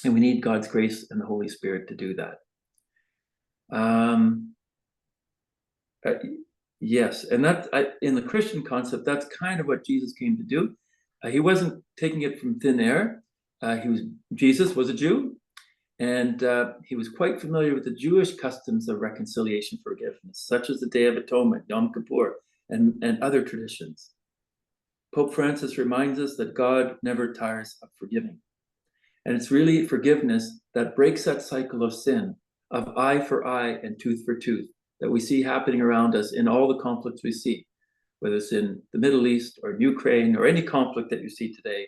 And we need God's grace and the Holy Spirit to do that. Yes, and in the Christian concept, that's kind of what Jesus came to do. He wasn't taking it from thin air. Jesus was a Jew, and he was quite familiar with the Jewish customs of reconciliation, forgiveness, such as the Day of Atonement, Yom Kippur, and other traditions. Pope Francis reminds us that God never tires of forgiving. And it's really forgiveness that breaks that cycle of sin, of eye for eye and tooth for tooth, that we see happening around us in all the conflicts we see, whether it's in the Middle East or Ukraine or any conflict that you see today.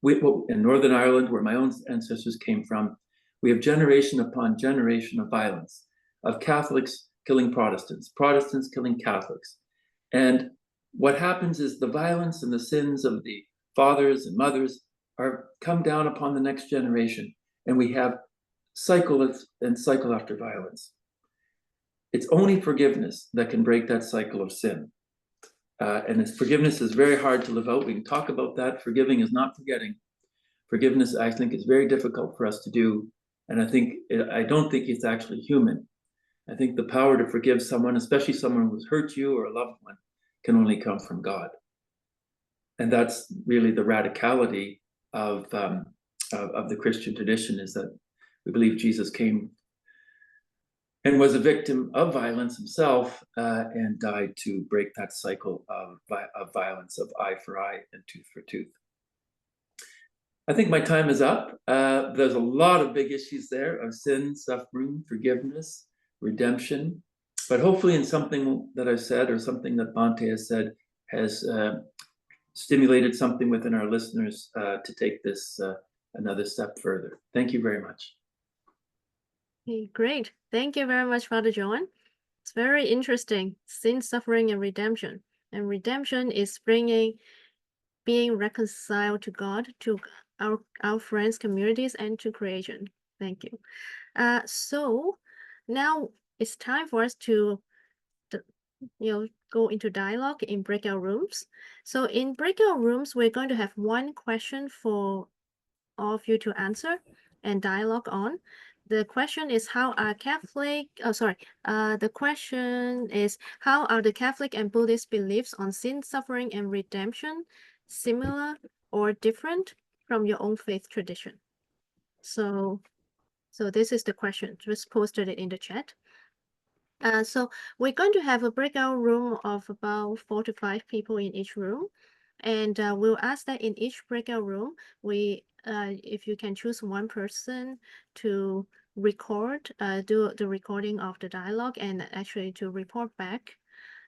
In Northern Ireland, where my own ancestors came from, we have generation upon generation of violence, of Catholics killing Protestants, Protestants killing Catholics. And what happens is the violence and the sins of the fathers and mothers are come down upon the next generation, and we have cycle after violence. It's only forgiveness that can break that cycle of sin. And forgiveness is very hard to live out. We can talk about that. Forgiving is not forgetting. Forgiveness, I think, is very difficult for us to do. And I don't think it's actually human. I think the power to forgive someone, especially someone who's hurt you or a loved one, can only come from God. And that's really the radicality of the Christian tradition, is that we believe Jesus came and was a victim of violence himself, and died to break that cycle of violence, of eye for eye and tooth for tooth. I think my time is up. There's a lot of big issues there of sin, suffering, forgiveness, redemption. But hopefully in something that I've said, or something that Bhante has said, has stimulated something within our listeners to take this another step further. Thank you very much. Okay, great. Thank you very much, Father John. It's very interesting. Sin, suffering, and redemption. And redemption is being reconciled to God, to our friends, communities, and to creation. Thank you. So now it's time for us to go into dialogue in breakout rooms. So in breakout rooms, we're going to have one question for all of you to answer and dialogue on. The question is the question is, how are the Catholic and Buddhist beliefs on sin, suffering, and redemption similar or different from your own faith tradition? So this is the question. Just posted it in the chat. So we're going to have a breakout room of about 4 to 5 people in each room. And we'll ask that in each breakout room, if you can choose one person to record, do the recording of the dialogue and actually to report back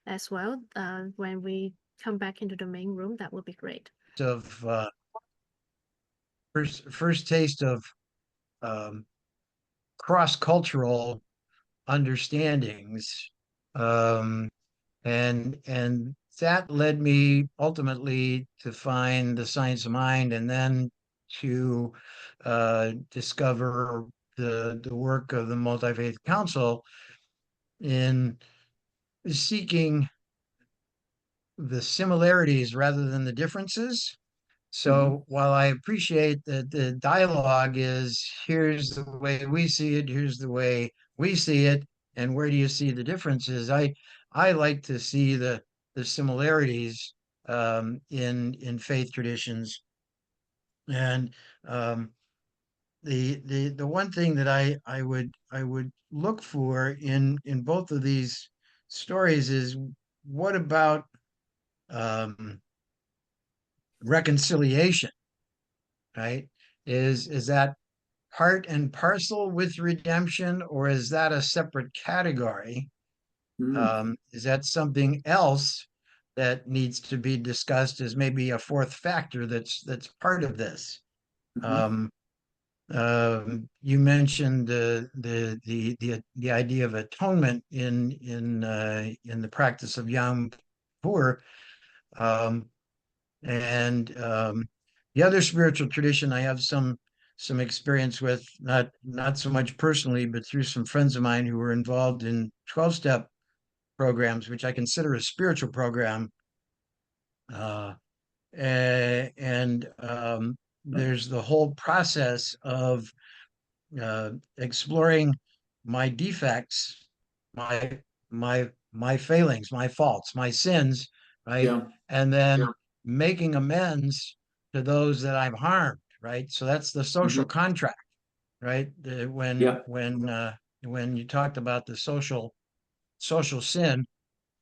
as well when we come back into the main room, that would be great. Of first taste of cross-cultural understandings, and that led me ultimately to find the science of mind, and then to discover the work of the Multi-Faith Council in seeking the similarities rather than the differences. So while I appreciate that the dialogue is, here's the way we see it, here's the way we see it, and where do you see the differences? I like to see the similarities in faith traditions. And the one thing that I would look for in both of these stories is, what about reconciliation, right? Is that part and parcel with redemption, or is that a separate category? Is that something else that needs to be discussed as maybe a fourth factor that's part of this? You mentioned the idea of atonement in the practice of Yom Kippur. And the other spiritual tradition I have some experience with, not so much personally, but through some friends of mine who were involved in 12-step programs, which I consider a spiritual program. And there's the whole process of exploring my defects, my failings, my faults, my sins, right? Yeah. And then making amends to those that I've harmed, right? So that's the social contract, right? When you talked about the social sin,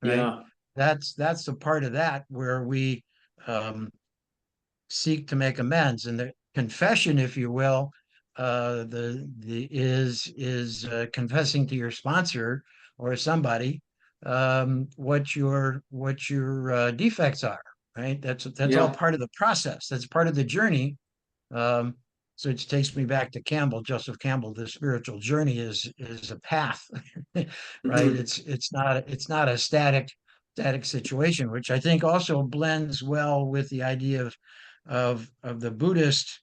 right? That's the part of that where we seek to make amends, and the confession, if you will, is confessing to your sponsor or somebody what your defects are, right? That's all part of the process. That's part of the journey. So it takes me back to Campbell, Joseph Campbell. The spiritual journey is a path, right? It's not a static situation, which I think also blends well with the idea of the Buddhist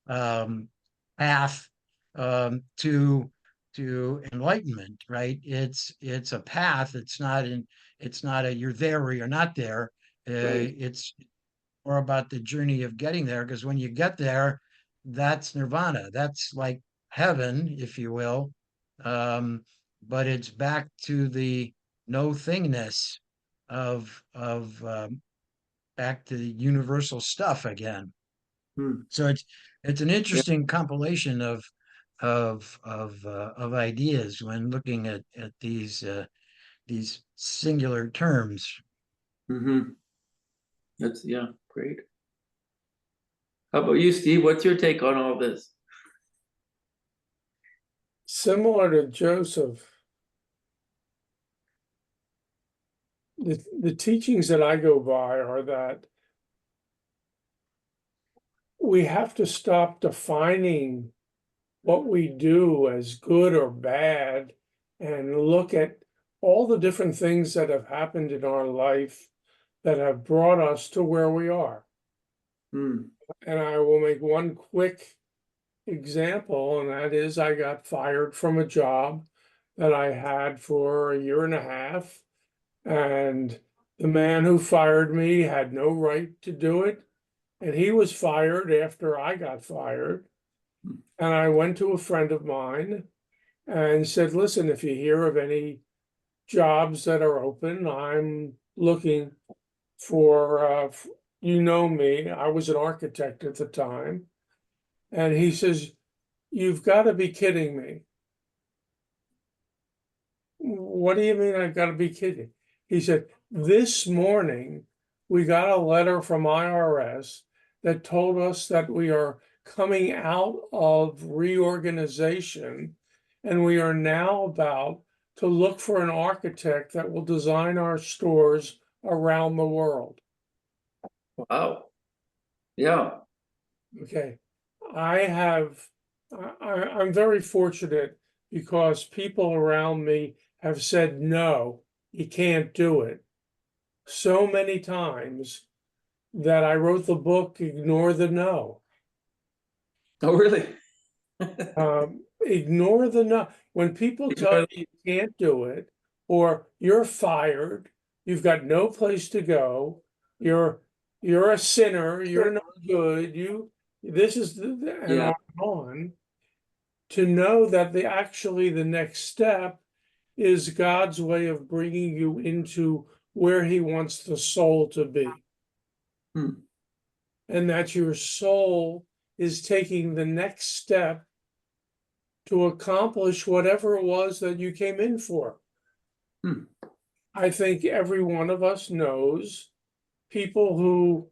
path to enlightenment, right? It's a path. It's not a you're there or you're not there. It's more about the journey of getting there, because when you get there, that's nirvana. That's like heaven, if you will. But it's back to the no thingness of back to the universal stuff again. So it's an interesting compilation of ideas when looking at these singular terms. That's great. How about you, Steve? What's your take on all this? Similar to Joseph, the teachings that I go by are that we have to stop defining what we do as good or bad and look at all the different things that have happened in our life that have brought us to where we are. And I will make one quick example, and that is I got fired from a job that I had for a year and a half. And the man who fired me had no right to do it. And he was fired after I got fired. And I went to a friend of mine and said, listen, if you hear of any jobs that are open, I'm looking for, you know me, I was an architect at the time. And he says, you've got to be kidding me. What do you mean I've got to be kidding? He said, this morning we got a letter from IRS that told us that we are coming out of reorganization and we are now about to look for an architect that will design our stores around the world. Wow. Yeah. Okay. I'm very fortunate because people around me have said, no, you can't do it so many times that I wrote the book, Ignore the No. Oh, really? Ignore the no. When people tell you you can't do it, or you're fired, you've got no place to go, you're a sinner, you're not good, this is and Yeah. on, to know that the next step is God's way of bringing you into where he wants the soul to be. And that your soul is taking the next step to accomplish whatever it was that you came in for. I think every one of us knows people who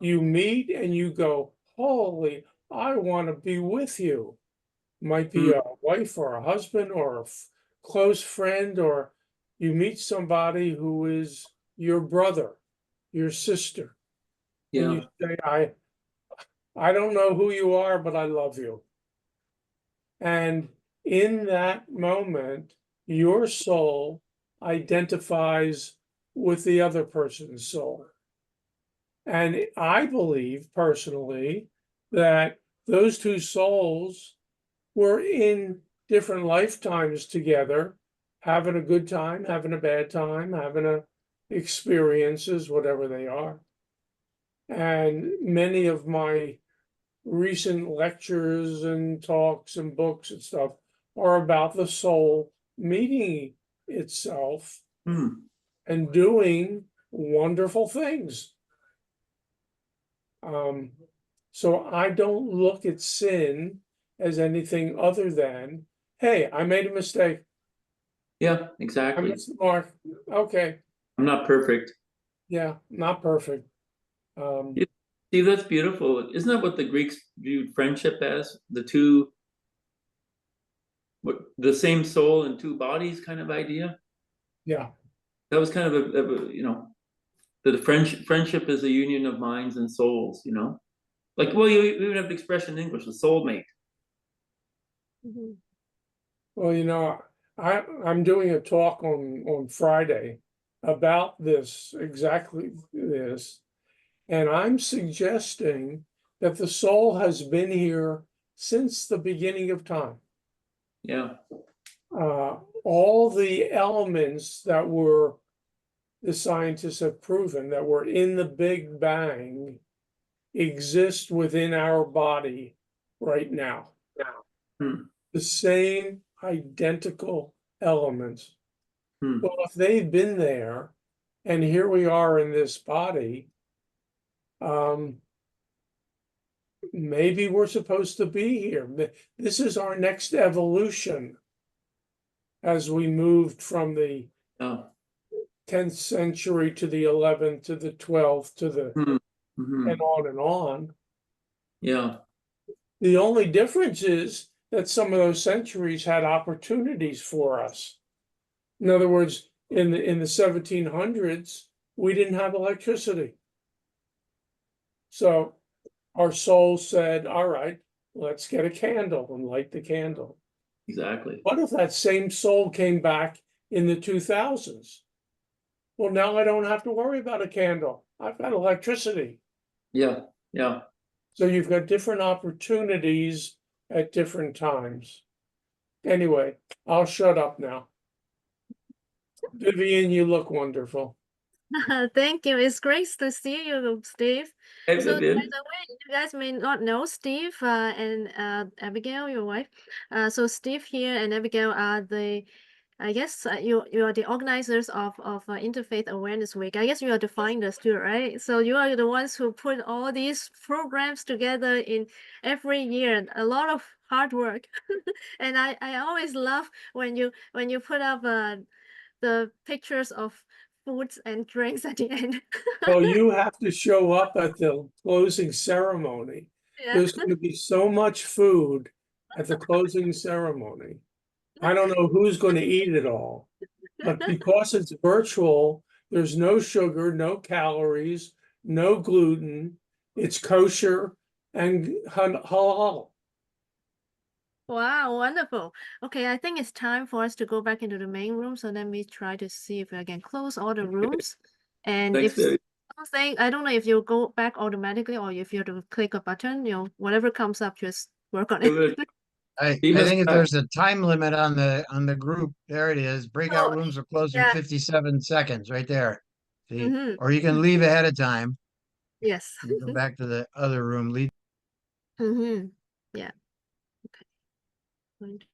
you meet and you go, holy, I want to be with you. Might be a wife or a husband or a close friend, or you meet somebody who is your brother, your sister. And you say, I don't know who you are, but I love you. And in that moment, your soul identifies with the other person's soul. And I believe personally that those two souls were in different lifetimes together, having a good time, having a bad time, having experiences, whatever they are. And many of my recent lectures and talks and books and stuff are about the soul meeting itself and doing wonderful things. So I don't look at sin as anything other than, hey, I made a mistake. Yeah, I exactly. missed the mark. Okay. I'm not perfect. Yeah, not perfect. See, that's beautiful. Isn't that what the Greeks viewed friendship as? The same soul in two bodies kind of idea? Yeah. That was kind of a the friendship is a union of minds and souls, Like, well, you even have the expression in English, a soulmate. Well, I'm doing a talk on Friday about exactly this, and I'm suggesting that the soul has been here since the beginning of time. Yeah. All the elements that the scientists have proven that were in the Big Bang exist within our body right now. The same identical elements. Well, if they've been there, and here we are in this body, maybe we're supposed to be here. This is our next evolution as we moved from the 10th century to the 11th to the 12th to the and on and on. Yeah. The only difference is that some of those centuries had opportunities for us. In other words, in the 1700s, we didn't have electricity. So our soul said, all right, let's get a candle and light the candle. Exactly. What if that same soul came back in the 2000s? Well, now I don't have to worry about a candle. I've got electricity. Yeah. Yeah. So you've got different opportunities at different times. Anyway, I'll shut up now. Vivian, you look wonderful. Thank you. It's great to see you, Steve. Hey, So, by the Vivian. way, you guys may not know Steve and Abigail, your wife. So Steve here and Abigail are the, I guess you are the organizers of Interfaith Awareness Week. I guess you are the finders too, right? So you are the ones who put all these programs together in every year. A lot of hard work, and I always love when you put up the pictures of foods and drinks at the end. Well, you have to show up at the closing ceremony. Yeah. There's going to be so much food at the closing ceremony. I don't know who's going to eat it all, but because it's virtual, there's no sugar, no calories, no gluten. It's kosher and halal. Wow, wonderful. Okay, I think it's time for us to go back into the main room. So let me try to see if I can close all the rooms. And Thanks, if Vivian. something, I don't know if you'll go back automatically or if you have to click a button, whatever comes up, just work on it. I He must think if have- there's a time limit on the group, there it is. Breakout Oh, rooms will close in yeah. 57 seconds, right there. See, Mhm. or you can leave ahead of time. Yes. You go back to the other room, leave. Mm-hmm. Yeah. Okay. Going to-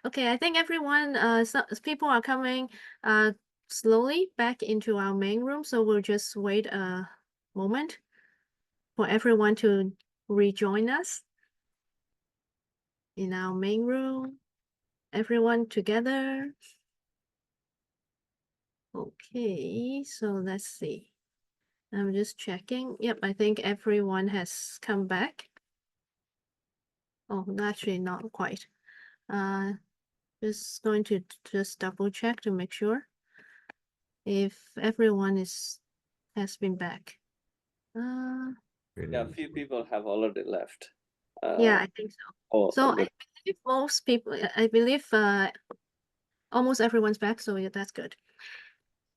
Okay, I think everyone, people are coming slowly back into our main room, so we'll just wait a moment for everyone to rejoin us in our main room. Everyone together. Okay, so let's see. I'm just checking. Yep, I think everyone has come back. Oh, actually not quite. Just going to just double check to make sure if everyone has been back. Yeah, a few people have already left. Yeah, I think so. Oh, So good. I believe most people, I believe almost everyone's back, so yeah, that's good.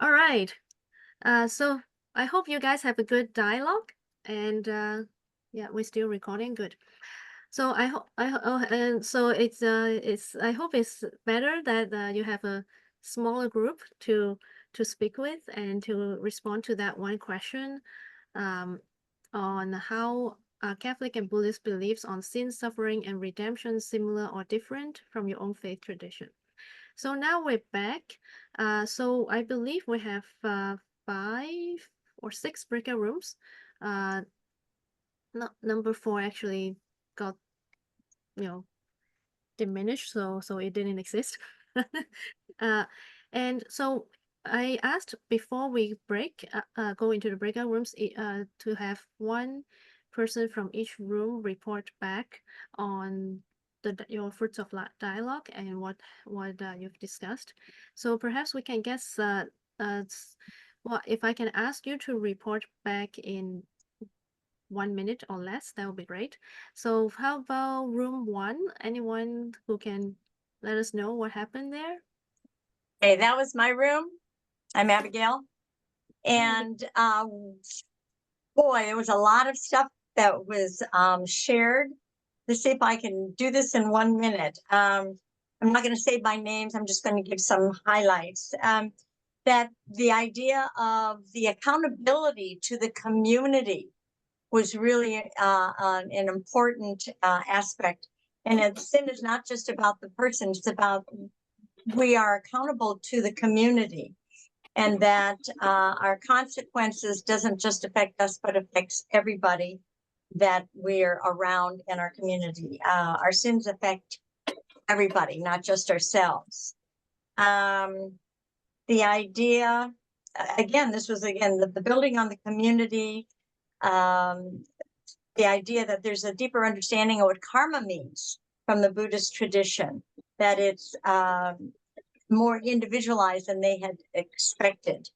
All right. So I hope you guys have a good dialogue, and yeah, we're still recording. Good. So I hope and so it's I hope it's better that you have a smaller group to speak with and to respond to that one question on how Catholic and Buddhist beliefs on sin, suffering, and redemption similar or different from your own faith tradition. So now we're back. So I believe we have 5 or 6 breakout rooms. Number 4 actually got diminished, so it didn't exist. And so I asked before we go into the breakout rooms to have one person from each room report back on your fruits of dialogue and what you've discussed. So perhaps we can guess well, if I can ask you to report back in 1 minute or less, that would be great. So how about room 1? Anyone who can let us know what happened there? Hey, that was my room. I'm Abigail. And boy, there was a lot of stuff that was shared. Let's see if I can do this in 1 minute. I'm not going to say by names. I'm just going to give some highlights. That the idea of the accountability to the community was really an important aspect. And sin is not just about the person, it's about we are accountable to the community, and that our consequences doesn't just affect us, but affects everybody that we're around in our community. Our sins affect everybody, not just ourselves. The idea again, this was again the building on the community, the idea that there's a deeper understanding of what karma means from the Buddhist tradition, that it's more individualized than they had expected.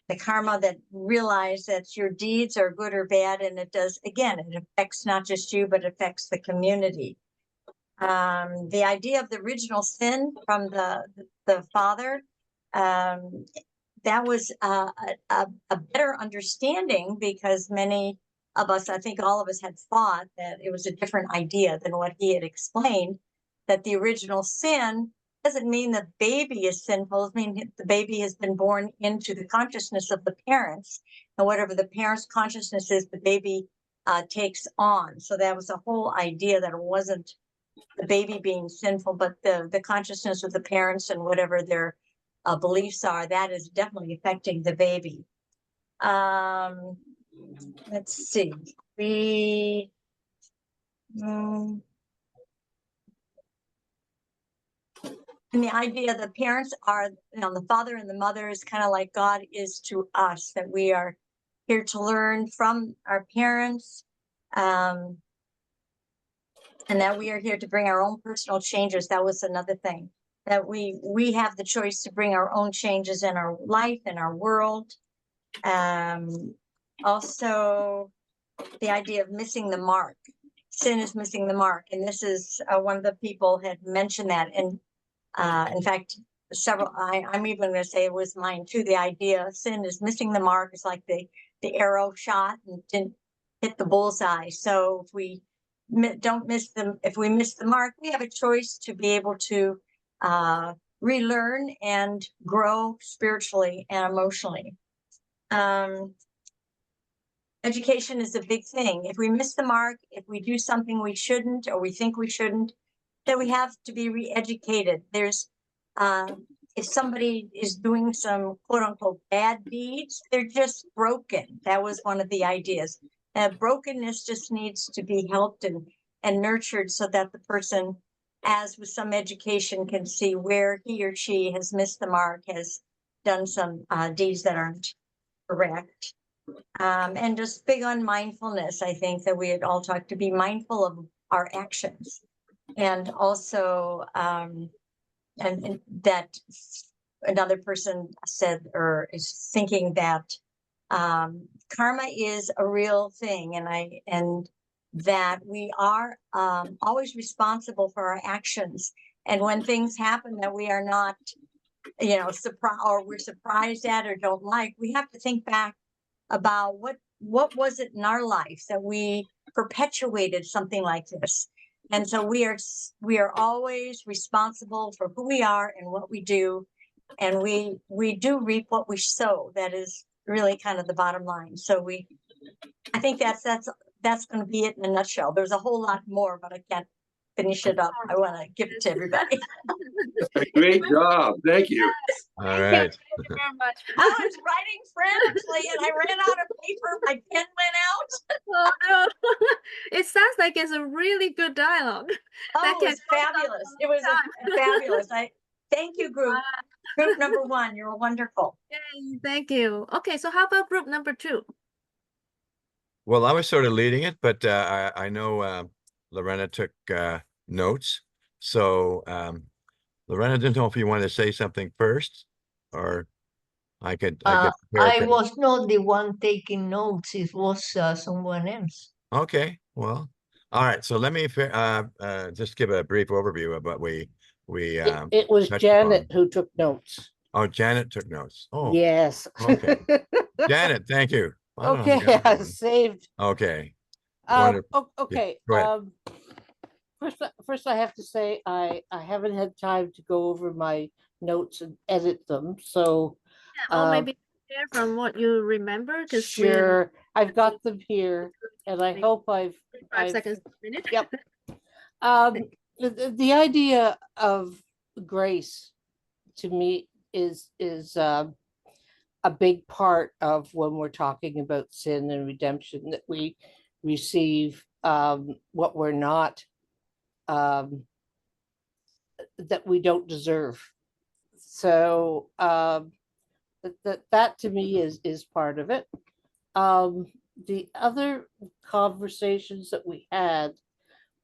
The karma that realize that your deeds are good or bad, and it does, again, it affects not just you, but affects the community. The idea of the original sin from the father, that was a better understanding, because many of us, I think all of us, had thought that it was a different idea than what he had explained, that the original sin doesn't mean the baby is sinful. It means the baby has been born into the consciousness of the parents, and whatever the parents' consciousness is, the baby takes on. So that was the whole idea, that it wasn't the baby being sinful, but the consciousness of the parents and whatever their beliefs are, that is definitely affecting the baby. Let's see. And the idea the parents are, the father and the mother is kind of like God is to us, that we are here to learn from our parents, and that we are here to bring our own personal changes. That was another thing, that we have the choice to bring our own changes in our life, in our world. Also, the idea of missing the mark. Sin is missing the mark. And this is one of the people had mentioned that. And in fact, I'm even going to say it was mine too. The idea of sin is missing the mark. It's like the arrow shot and didn't hit the bullseye. So if we if we miss the mark, we have a choice to be able to relearn and grow spiritually and emotionally. Education is a big thing. If we miss the mark, if we do something we shouldn't, or we think we shouldn't, then we have to be re-educated. There's, if somebody is doing some quote unquote bad deeds, they're just broken. That was one of the ideas. Brokenness just needs to be helped and nurtured, so that the person, as with some education, can see where he or she has missed the mark, has done some deeds that aren't correct. And just big on mindfulness. I think that we had all talked to be mindful of our actions, and also and that another person said, or is thinking, that karma is a real thing, and that we are always responsible for our actions. And when things happen that we are not, surprised, or we're surprised at or don't like, we have to think back about what was it in our life that we perpetuated something like this. And so we are always responsible for who we are and what we do, and we do reap what we sow. That is really kind of the bottom line. So I think that's going to be it in a nutshell. There's a whole lot more, but I can't finish it up. I want to give it to everybody. Great job. Thank you. Yes. All right. Thank you very much. I was writing frantically and I ran out of paper. My pen went out. Oh, no. It sounds like it's a really good dialogue. Oh, it was fabulous. It was fabulous. Thank you, group. Group number 1, you're wonderful. Yay, thank you. Okay, so how about group number 2? Well, I was sort of leading it, but I know Lorena took notes. So Lorena, didn't know if you wanted to say something first, or I could. I was not the one taking notes. It was someone else. Okay, well, all right. So let me just give a brief overview of what we it was Janet who took notes. Oh, Janet took notes. Oh, yes. Okay. Janet, thank you. Okay, I saved. Okay. Okay. First, I have to say I haven't had time to go over my notes and edit them. So, or maybe share from what you remember. Sure, I've got them here, and I hope 5 seconds a minute. Yep. The idea of grace to me is a big part of when we're talking about sin and redemption, that we receive what we're not, that we don't deserve. So That to me is part of it. The other conversations that we had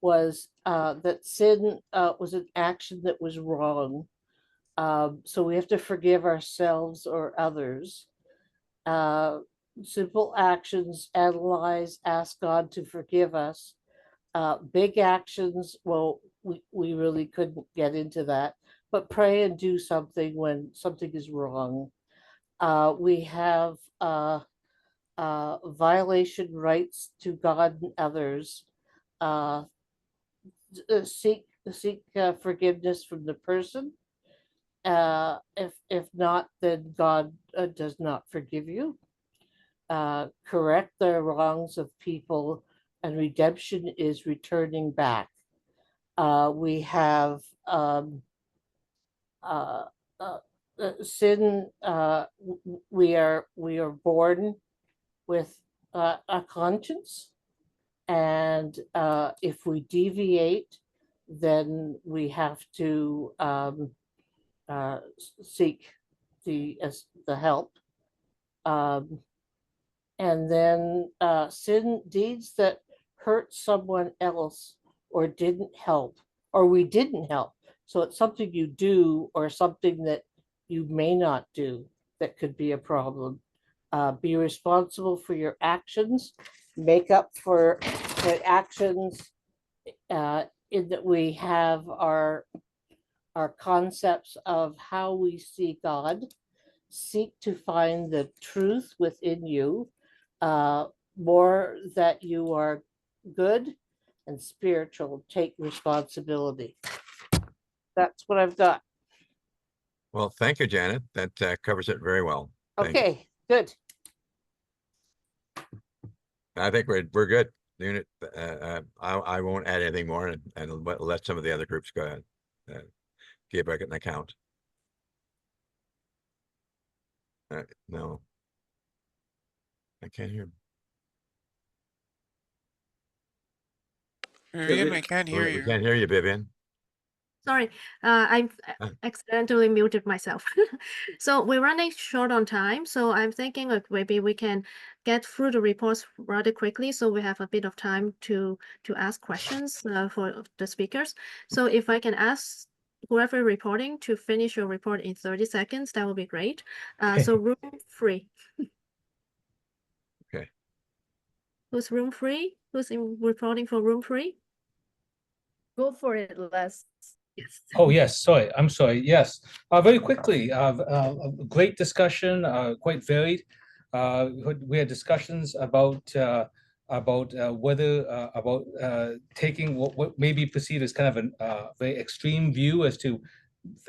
was that sin was an action that was wrong. So we have to forgive ourselves or others. Simple actions, analyze, ask God to forgive us. Big actions, well, we really couldn't get into that, but pray and do something when something is wrong. We have violation rights to God and others. Seek forgiveness from the person. If not, then God does not forgive you. Correct the wrongs of people, and redemption is returning back. We have sin. We are born with a conscience, and if we deviate, then we have to seek the help. And then sin deeds that hurt someone else or didn't help, or we didn't help. So it's something you do or something that you may not do that could be a problem. Be responsible for your actions, make up for the actions in that we have our concepts of how we see God, seek to find the truth within you, more that you are good and spiritual, take responsibility. That's what I've got. Well, thank you, Janet. That covers it very well. Thank you. Okay, good. I think we're good. Unit. I won't add anything more, and let some of the other groups go ahead. Give back an account. No, I can't hear. Vivian, I can't hear We you. can't hear you, Vivian. Sorry, I Ah. accidentally muted myself. So we're running short on time, so I'm thinking like maybe we can get through the reports rather quickly, so we have a bit of time to ask questions for the speakers. So if I can ask whoever reporting to finish your report in 30 seconds, that would be great. So room free. Okay. Who's room free? Who's reporting for room free? Go for it, Les. Yes. Oh, yes, sorry, I'm sorry, yes. Very quickly, great discussion, quite varied. We had discussions about whether taking what may be perceived as kind of a very extreme view as to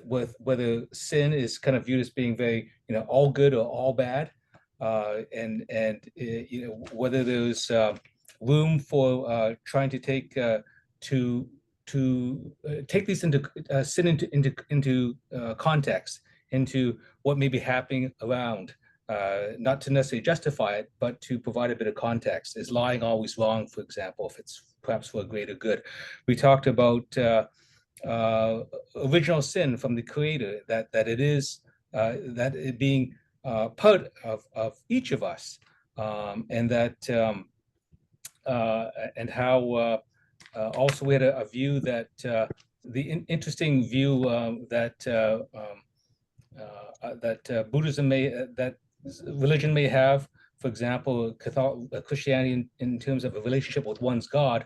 whether sin is kind of viewed as being very, all good or all bad, and whether there's room for trying to take take these into sin into context, into what may be happening around, not to necessarily justify it, but to provide a bit of context. Is lying always wrong, for example, if it's perhaps for a greater good? We talked about original sin from the Creator, that it is that it being part of each of us, and that and how also we had a view that the interesting view that Buddhism that religion may have, for example, Christianity in terms of a relationship with one's God,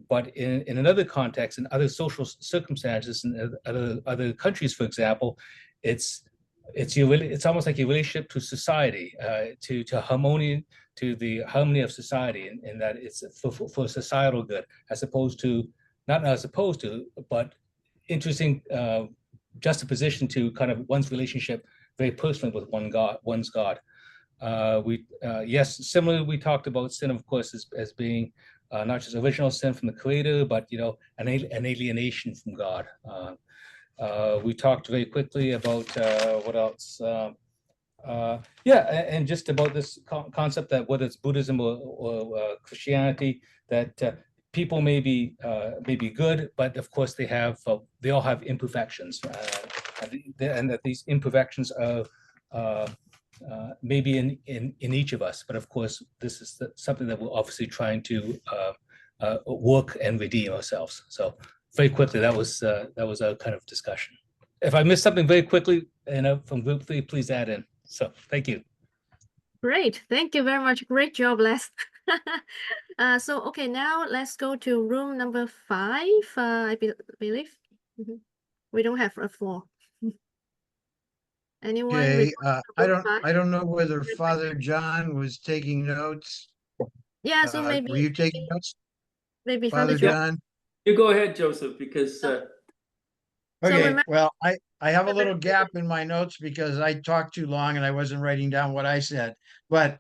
but in another context, in other social circumstances, in other countries, for example, it's almost like a relationship to society, to harmony, to the harmony of society, in that it's for societal good, but interesting juxtaposition to kind of one's relationship very personally with one's God. Yes, similarly, we talked about sin, of course, as being not just original sin from the Creator, but an alienation from God. We talked very quickly about what else? And just about this concept that whether it's Buddhism or Christianity, that people may be good, but of course they all have imperfections, and that these imperfections are maybe in each of us. But of course, this is something that we're obviously trying to work and redeem ourselves. So very quickly, that was our kind of discussion. If I missed something very quickly, from group 3, please add in. So thank you. Great. Thank you very much. Great job, Les. So, okay, now let's go to room number 5, I believe. We don't have a floor. Anyone? Okay, I report don't know whether Father John was taking notes. Yeah, so maybe Were you taking notes, maybe Father John. John? You go ahead, Joseph, because Okay, remember- well, I have a little gap in my notes because I talked too long and I wasn't writing down what I said. But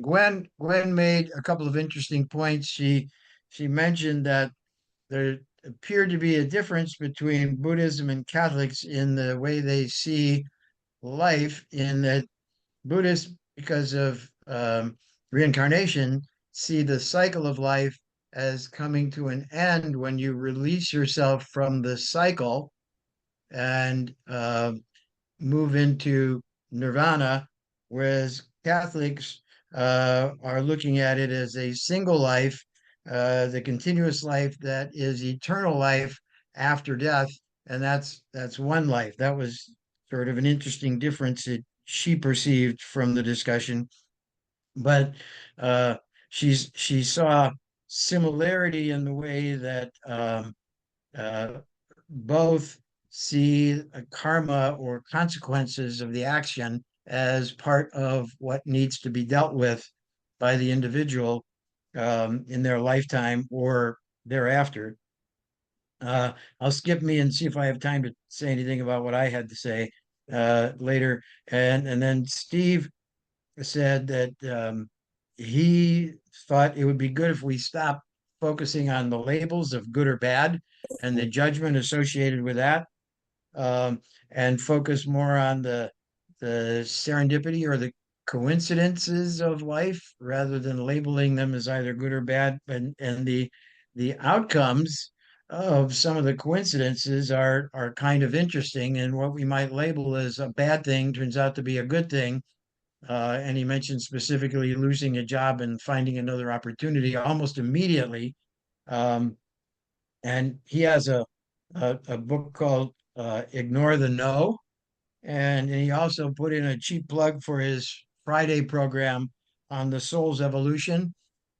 Gwen made a couple of interesting points. She mentioned that there appeared to be a difference between Buddhism and Catholics in the way they see life, in that Buddhists, because of reincarnation, see the cycle of life as coming to an end when you release yourself from the cycle and move into nirvana, whereas Catholics are looking at it as a single life, the continuous life that is eternal life after death, and that's one life. That was sort of an interesting difference that she perceived from the discussion, but she saw similarity in the way that both see a karma or consequences of the action as part of what needs to be dealt with by the individual in their lifetime or thereafter. I'll skip me and see if I have time to say anything about what I had to say later. And then Steve said that he thought it would be good if we stop focusing on the labels of good or bad and the judgment associated with that, and focus more on the serendipity or the coincidences of life rather than labeling them as either good or bad. And the outcomes of some of the coincidences are kind of interesting, and what we might label as a bad thing turns out to be a good thing. And he mentioned specifically losing a job and finding another opportunity almost immediately. And he has a book called Ignore the No. And he also put in a cheap plug for his Friday program on the soul's evolution.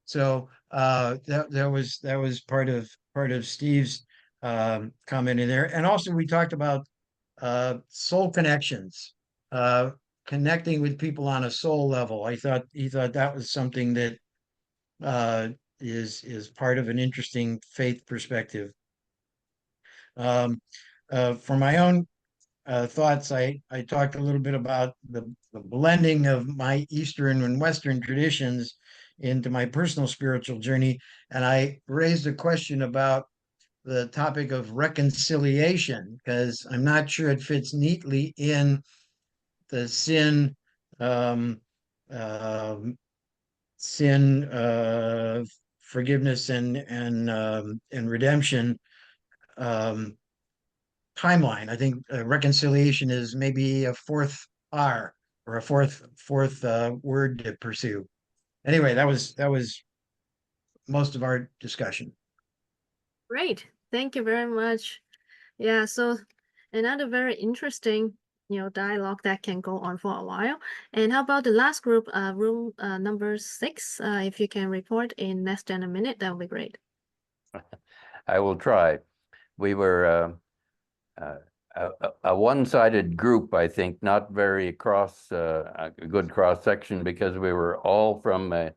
So that was part of Steve's comment in there. And also we talked about soul connections, connecting with people on a soul level. He thought that was something that is part of an interesting faith perspective. For my own thoughts, I talked a little bit about the blending of my Eastern and Western traditions into my personal spiritual journey. And I raised a question about the topic of reconciliation, because I'm not sure it fits neatly in the sin forgiveness and redemption timeline. I think reconciliation is maybe a fourth R or a fourth word to pursue. Anyway, that was most of our discussion. Great. Thank you very much. Yeah, so another very interesting, dialogue that can go on for a while. And how about the last group, room number 6? If you can report in less than a minute, that would be great. I will try. We were a one-sided group, I think, not very a good cross-section, because we were all from a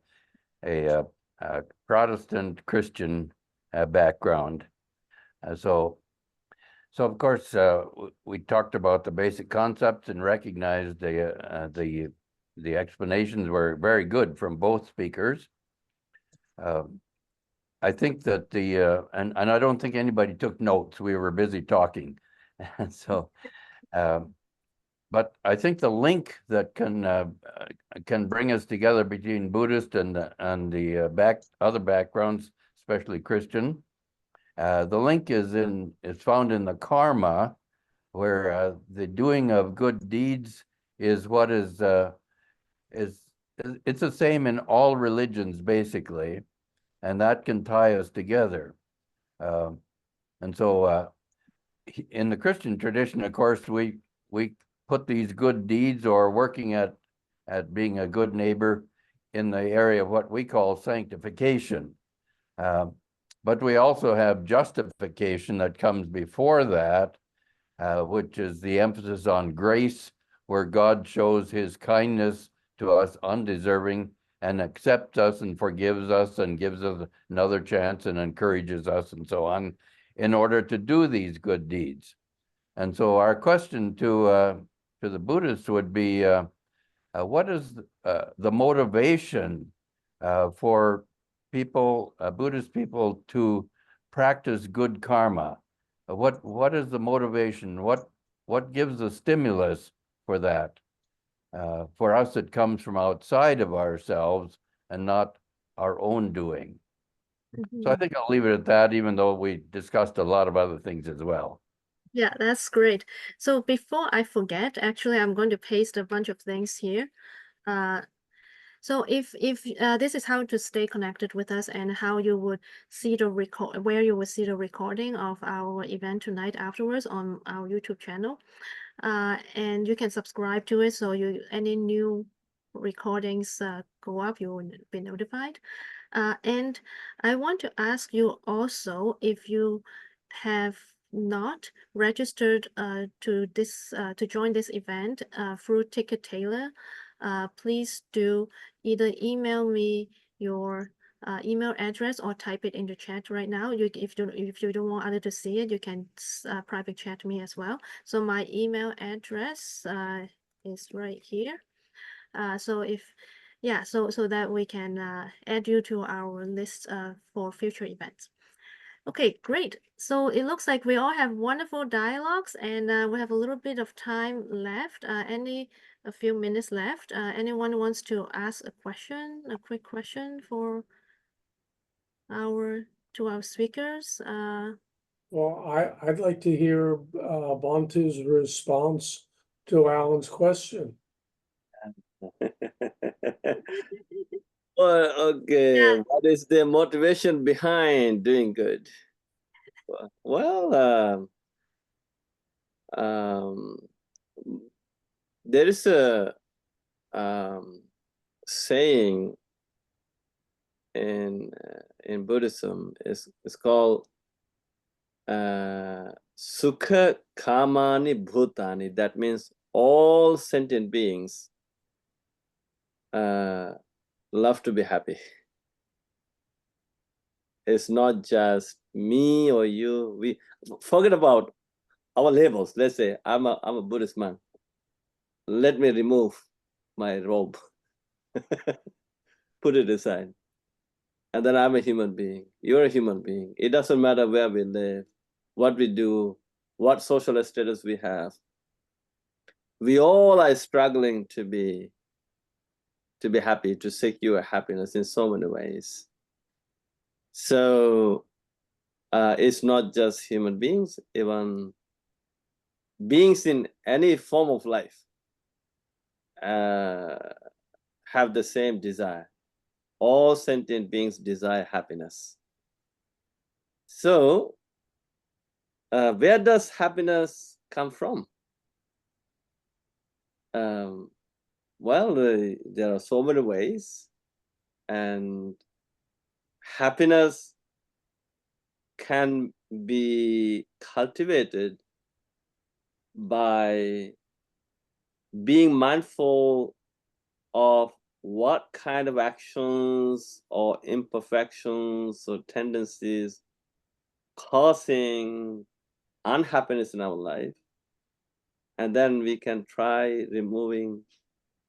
Protestant Christian background. So of course, we talked about the basic concepts and recognized the explanations were very good from both speakers. I think that and I don't think anybody took notes. We were busy talking. So, but I think the link that can bring us together between Buddhist and the other backgrounds, especially Christian, the link is found in the karma, where the doing of good deeds is what is it's the same in all religions, basically, and that can tie us together. And so in the Christian tradition, of course, we put these good deeds or working at being a good neighbor in the area of what we call sanctification. But we also have justification that comes before that, which is the emphasis on grace, where God shows his kindness to us undeserving and accepts us and forgives us and gives us another chance and encourages us and so on in order to do these good deeds. And so our question to the Buddhists would be, what is the motivation for people, Buddhist people, to practice good karma? What is the motivation? What gives the stimulus for that? For us, it comes from outside of ourselves and not our own doing. So I think I'll leave it at that, even though we discussed a lot of other things as well. Yeah, that's great. So before I forget, actually, I'm going to paste a bunch of things here. So if this is how to stay connected with us and how you would see the where you will see the recording of our event tonight afterwards on our YouTube channel. And you can subscribe to it, so any new recordings go up, you will be notified. And I want to ask you also, if you have not registered to join this event through Ticket Tailor, please do either email me your email address or type it in the chat right now. If you don't want others to see it, you can private chat me as well. So my email address is right here. So that we can add you to our list for future events. Okay, great. So it looks like we all have wonderful dialogues, and we have a little bit of time left. A few minutes left. Anyone wants to ask a quick question for our speakers? Well, I'd like to hear Bhante's response to Alan's question. Well, okay, what is the motivation behind doing good? Well, there is a saying in Buddhism. It's called Sukha Kamani Bhutani. That means all sentient beings love to be happy. It's not just me or you. We forget about our labels. Let's say I'm a Buddhist man. Let me remove my robe, put it aside, and then I'm a human being. You're a human being. It doesn't matter where we live, what we do, what social status we have. We all are struggling to be happy, to secure happiness in so many ways. So it's not just human beings, even beings in any form of life have the same desire. All sentient beings desire happiness. So where does happiness come from? Well, there are so many ways, and happiness can be cultivated by being mindful of what kind of actions or imperfections or tendencies causing unhappiness in our life. And then we can try removing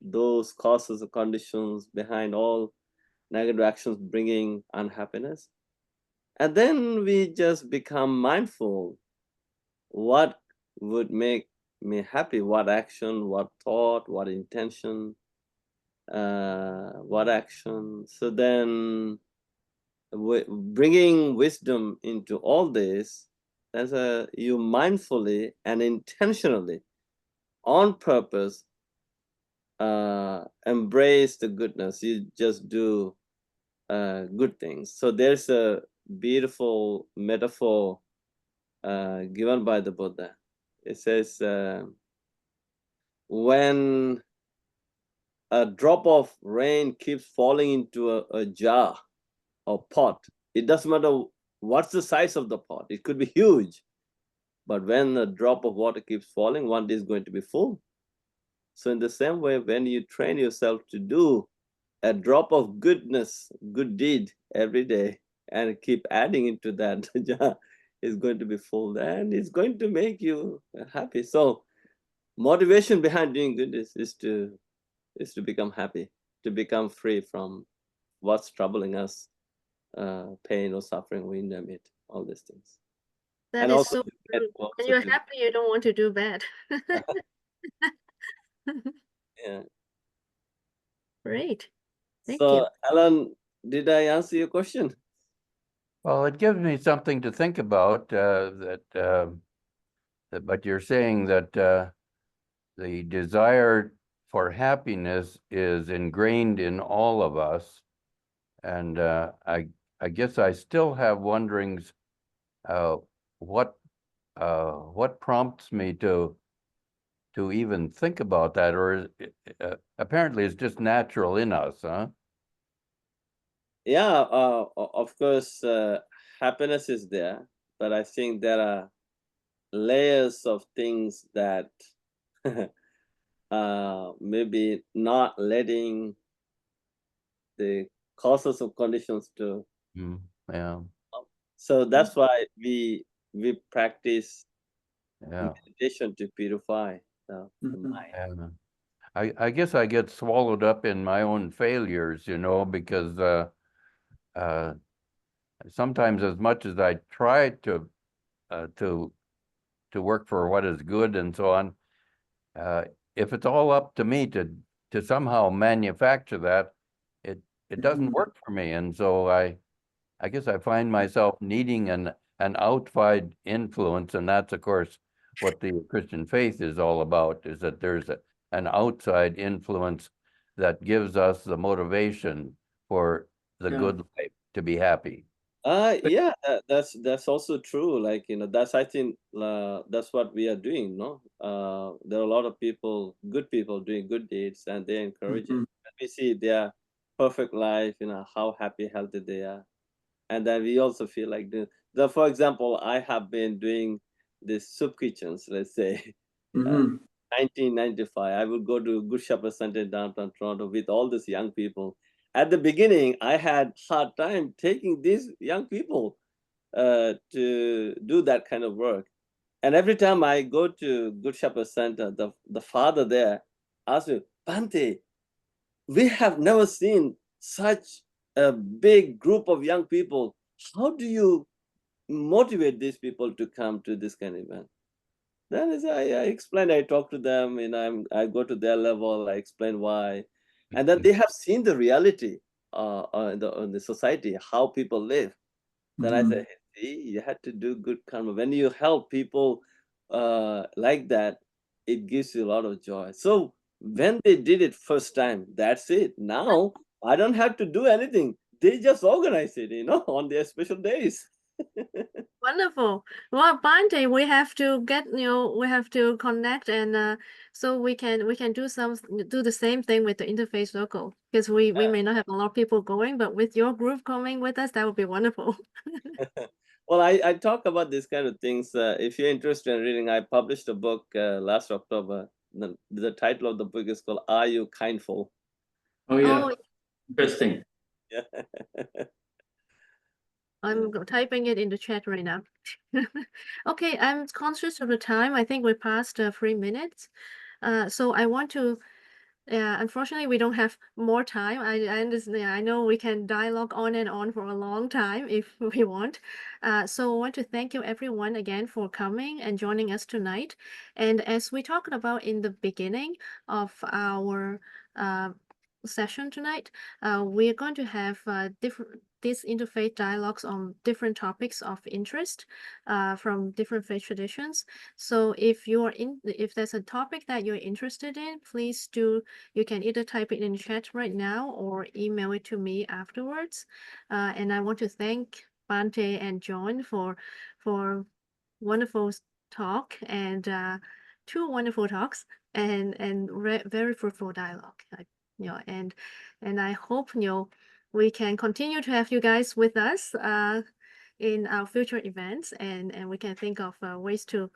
those causes or conditions behind all negative actions bringing unhappiness. And then we just become mindful what would make me happy, what action, what thought, what intention, what action. So then bringing wisdom into all this, you mindfully and intentionally, on purpose, embrace the goodness. You just do good things. So there's a beautiful metaphor given by the Buddha. It says, when a drop of rain keeps falling into a jar or pot, it doesn't matter what's the size of the pot. It could be huge. But when a drop of water keeps falling, one day is going to be full. So in the same way, when you train yourself to do a drop of goodness, good deed every day, and keep adding into that jar, is going to be full, and it's going to make you happy. So motivation behind doing good is to become happy, to become free from what's troubling us, pain or suffering, we name it, all these things. That And is also so to get true. closer And you're to- happy you don't want to do bad. yeah. Great. Thank So, you. Alan, did I answer your question? Well, it gives me something to think about, but you're saying that the desire for happiness is ingrained in all of us. And I guess I still have wonderings, what prompts me to even think about that, or apparently it's just natural in us, huh? Yeah, of course, happiness is there, but I think there are layers of things that maybe not letting the causes of conditions to. Yeah. So that's why we practice Yeah. meditation to purify the mind. And I guess I get swallowed up in my own failures, you know, because sometimes, as much as I try to work for what is good and so on, if it's all up to me to somehow manufacture that, it doesn't work for me. And so I guess I find myself needing an outside influence, and that's of course what the Christian faith is all about, is that there's an outside influence that gives us the motivation for the good life, to be happy. Yeah, that's also true. Like, that's, I think, that's what we are doing, no? There are a lot of people, good people doing good deeds, and they're encouraging. When we see their perfect life, how happy, healthy they are. And then we also feel like for example, I have been doing these soup kitchens, let's say. 1995, I would go to Good Shepherd Center in downtown Toronto with all these young people. At the beginning, I had hard time taking these young people to do that kind of work. And every time I go to Good Shepherd Center, the father there asks me, Bhante, we have never seen such a big group of young people. How do you motivate these people to come to this kind of event? Then as I explain, I talk to them, I go to their level, I explain why. And then they have seen the reality in the society, how people live. Then I say, see, you had to do good karma. When you help people like that, it gives you a lot of joy. So when they did it first time, that's it. Now I don't have to do anything. They just organize it, on their special days. Wonderful. Well, Bhante, we have to we have to connect, and so we can do the same thing with the interfaith circle, because we may not have a lot of people going, but with your group coming with us, that would be wonderful. Well, I talk about these kind of things. If you're interested in reading, I published a book last October. The title of the book is called "Are You Kindful?" Oh yeah, Oh, interesting. Yeah. I'm typing it in the chat right now. Okay, I'm conscious of the time. I think we passed 3 minutes. So I want to, unfortunately, we don't have more time. I understand. I know we can dialogue on and on for a long time if we want. So I want to thank you everyone again for coming and joining us tonight. And as we talked about in the beginning of our session tonight, we're going to have these interfaith dialogues on different topics of interest from different faith traditions. So if there's a topic that you're interested in, please do, you can either type it in chat right now or email it to me afterwards. And I want to thank Bhante and John for wonderful talk and 2 wonderful talks and very fruitful dialogue. And I hope we can continue to have you guys with us in our future events, and we can think of ways to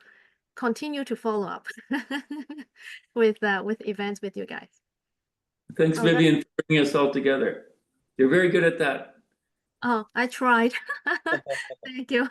continue to follow up with events with you guys. Thanks, All right. Vivian, for bringing us all together. You're very good at that. Oh, I tried. Thank you.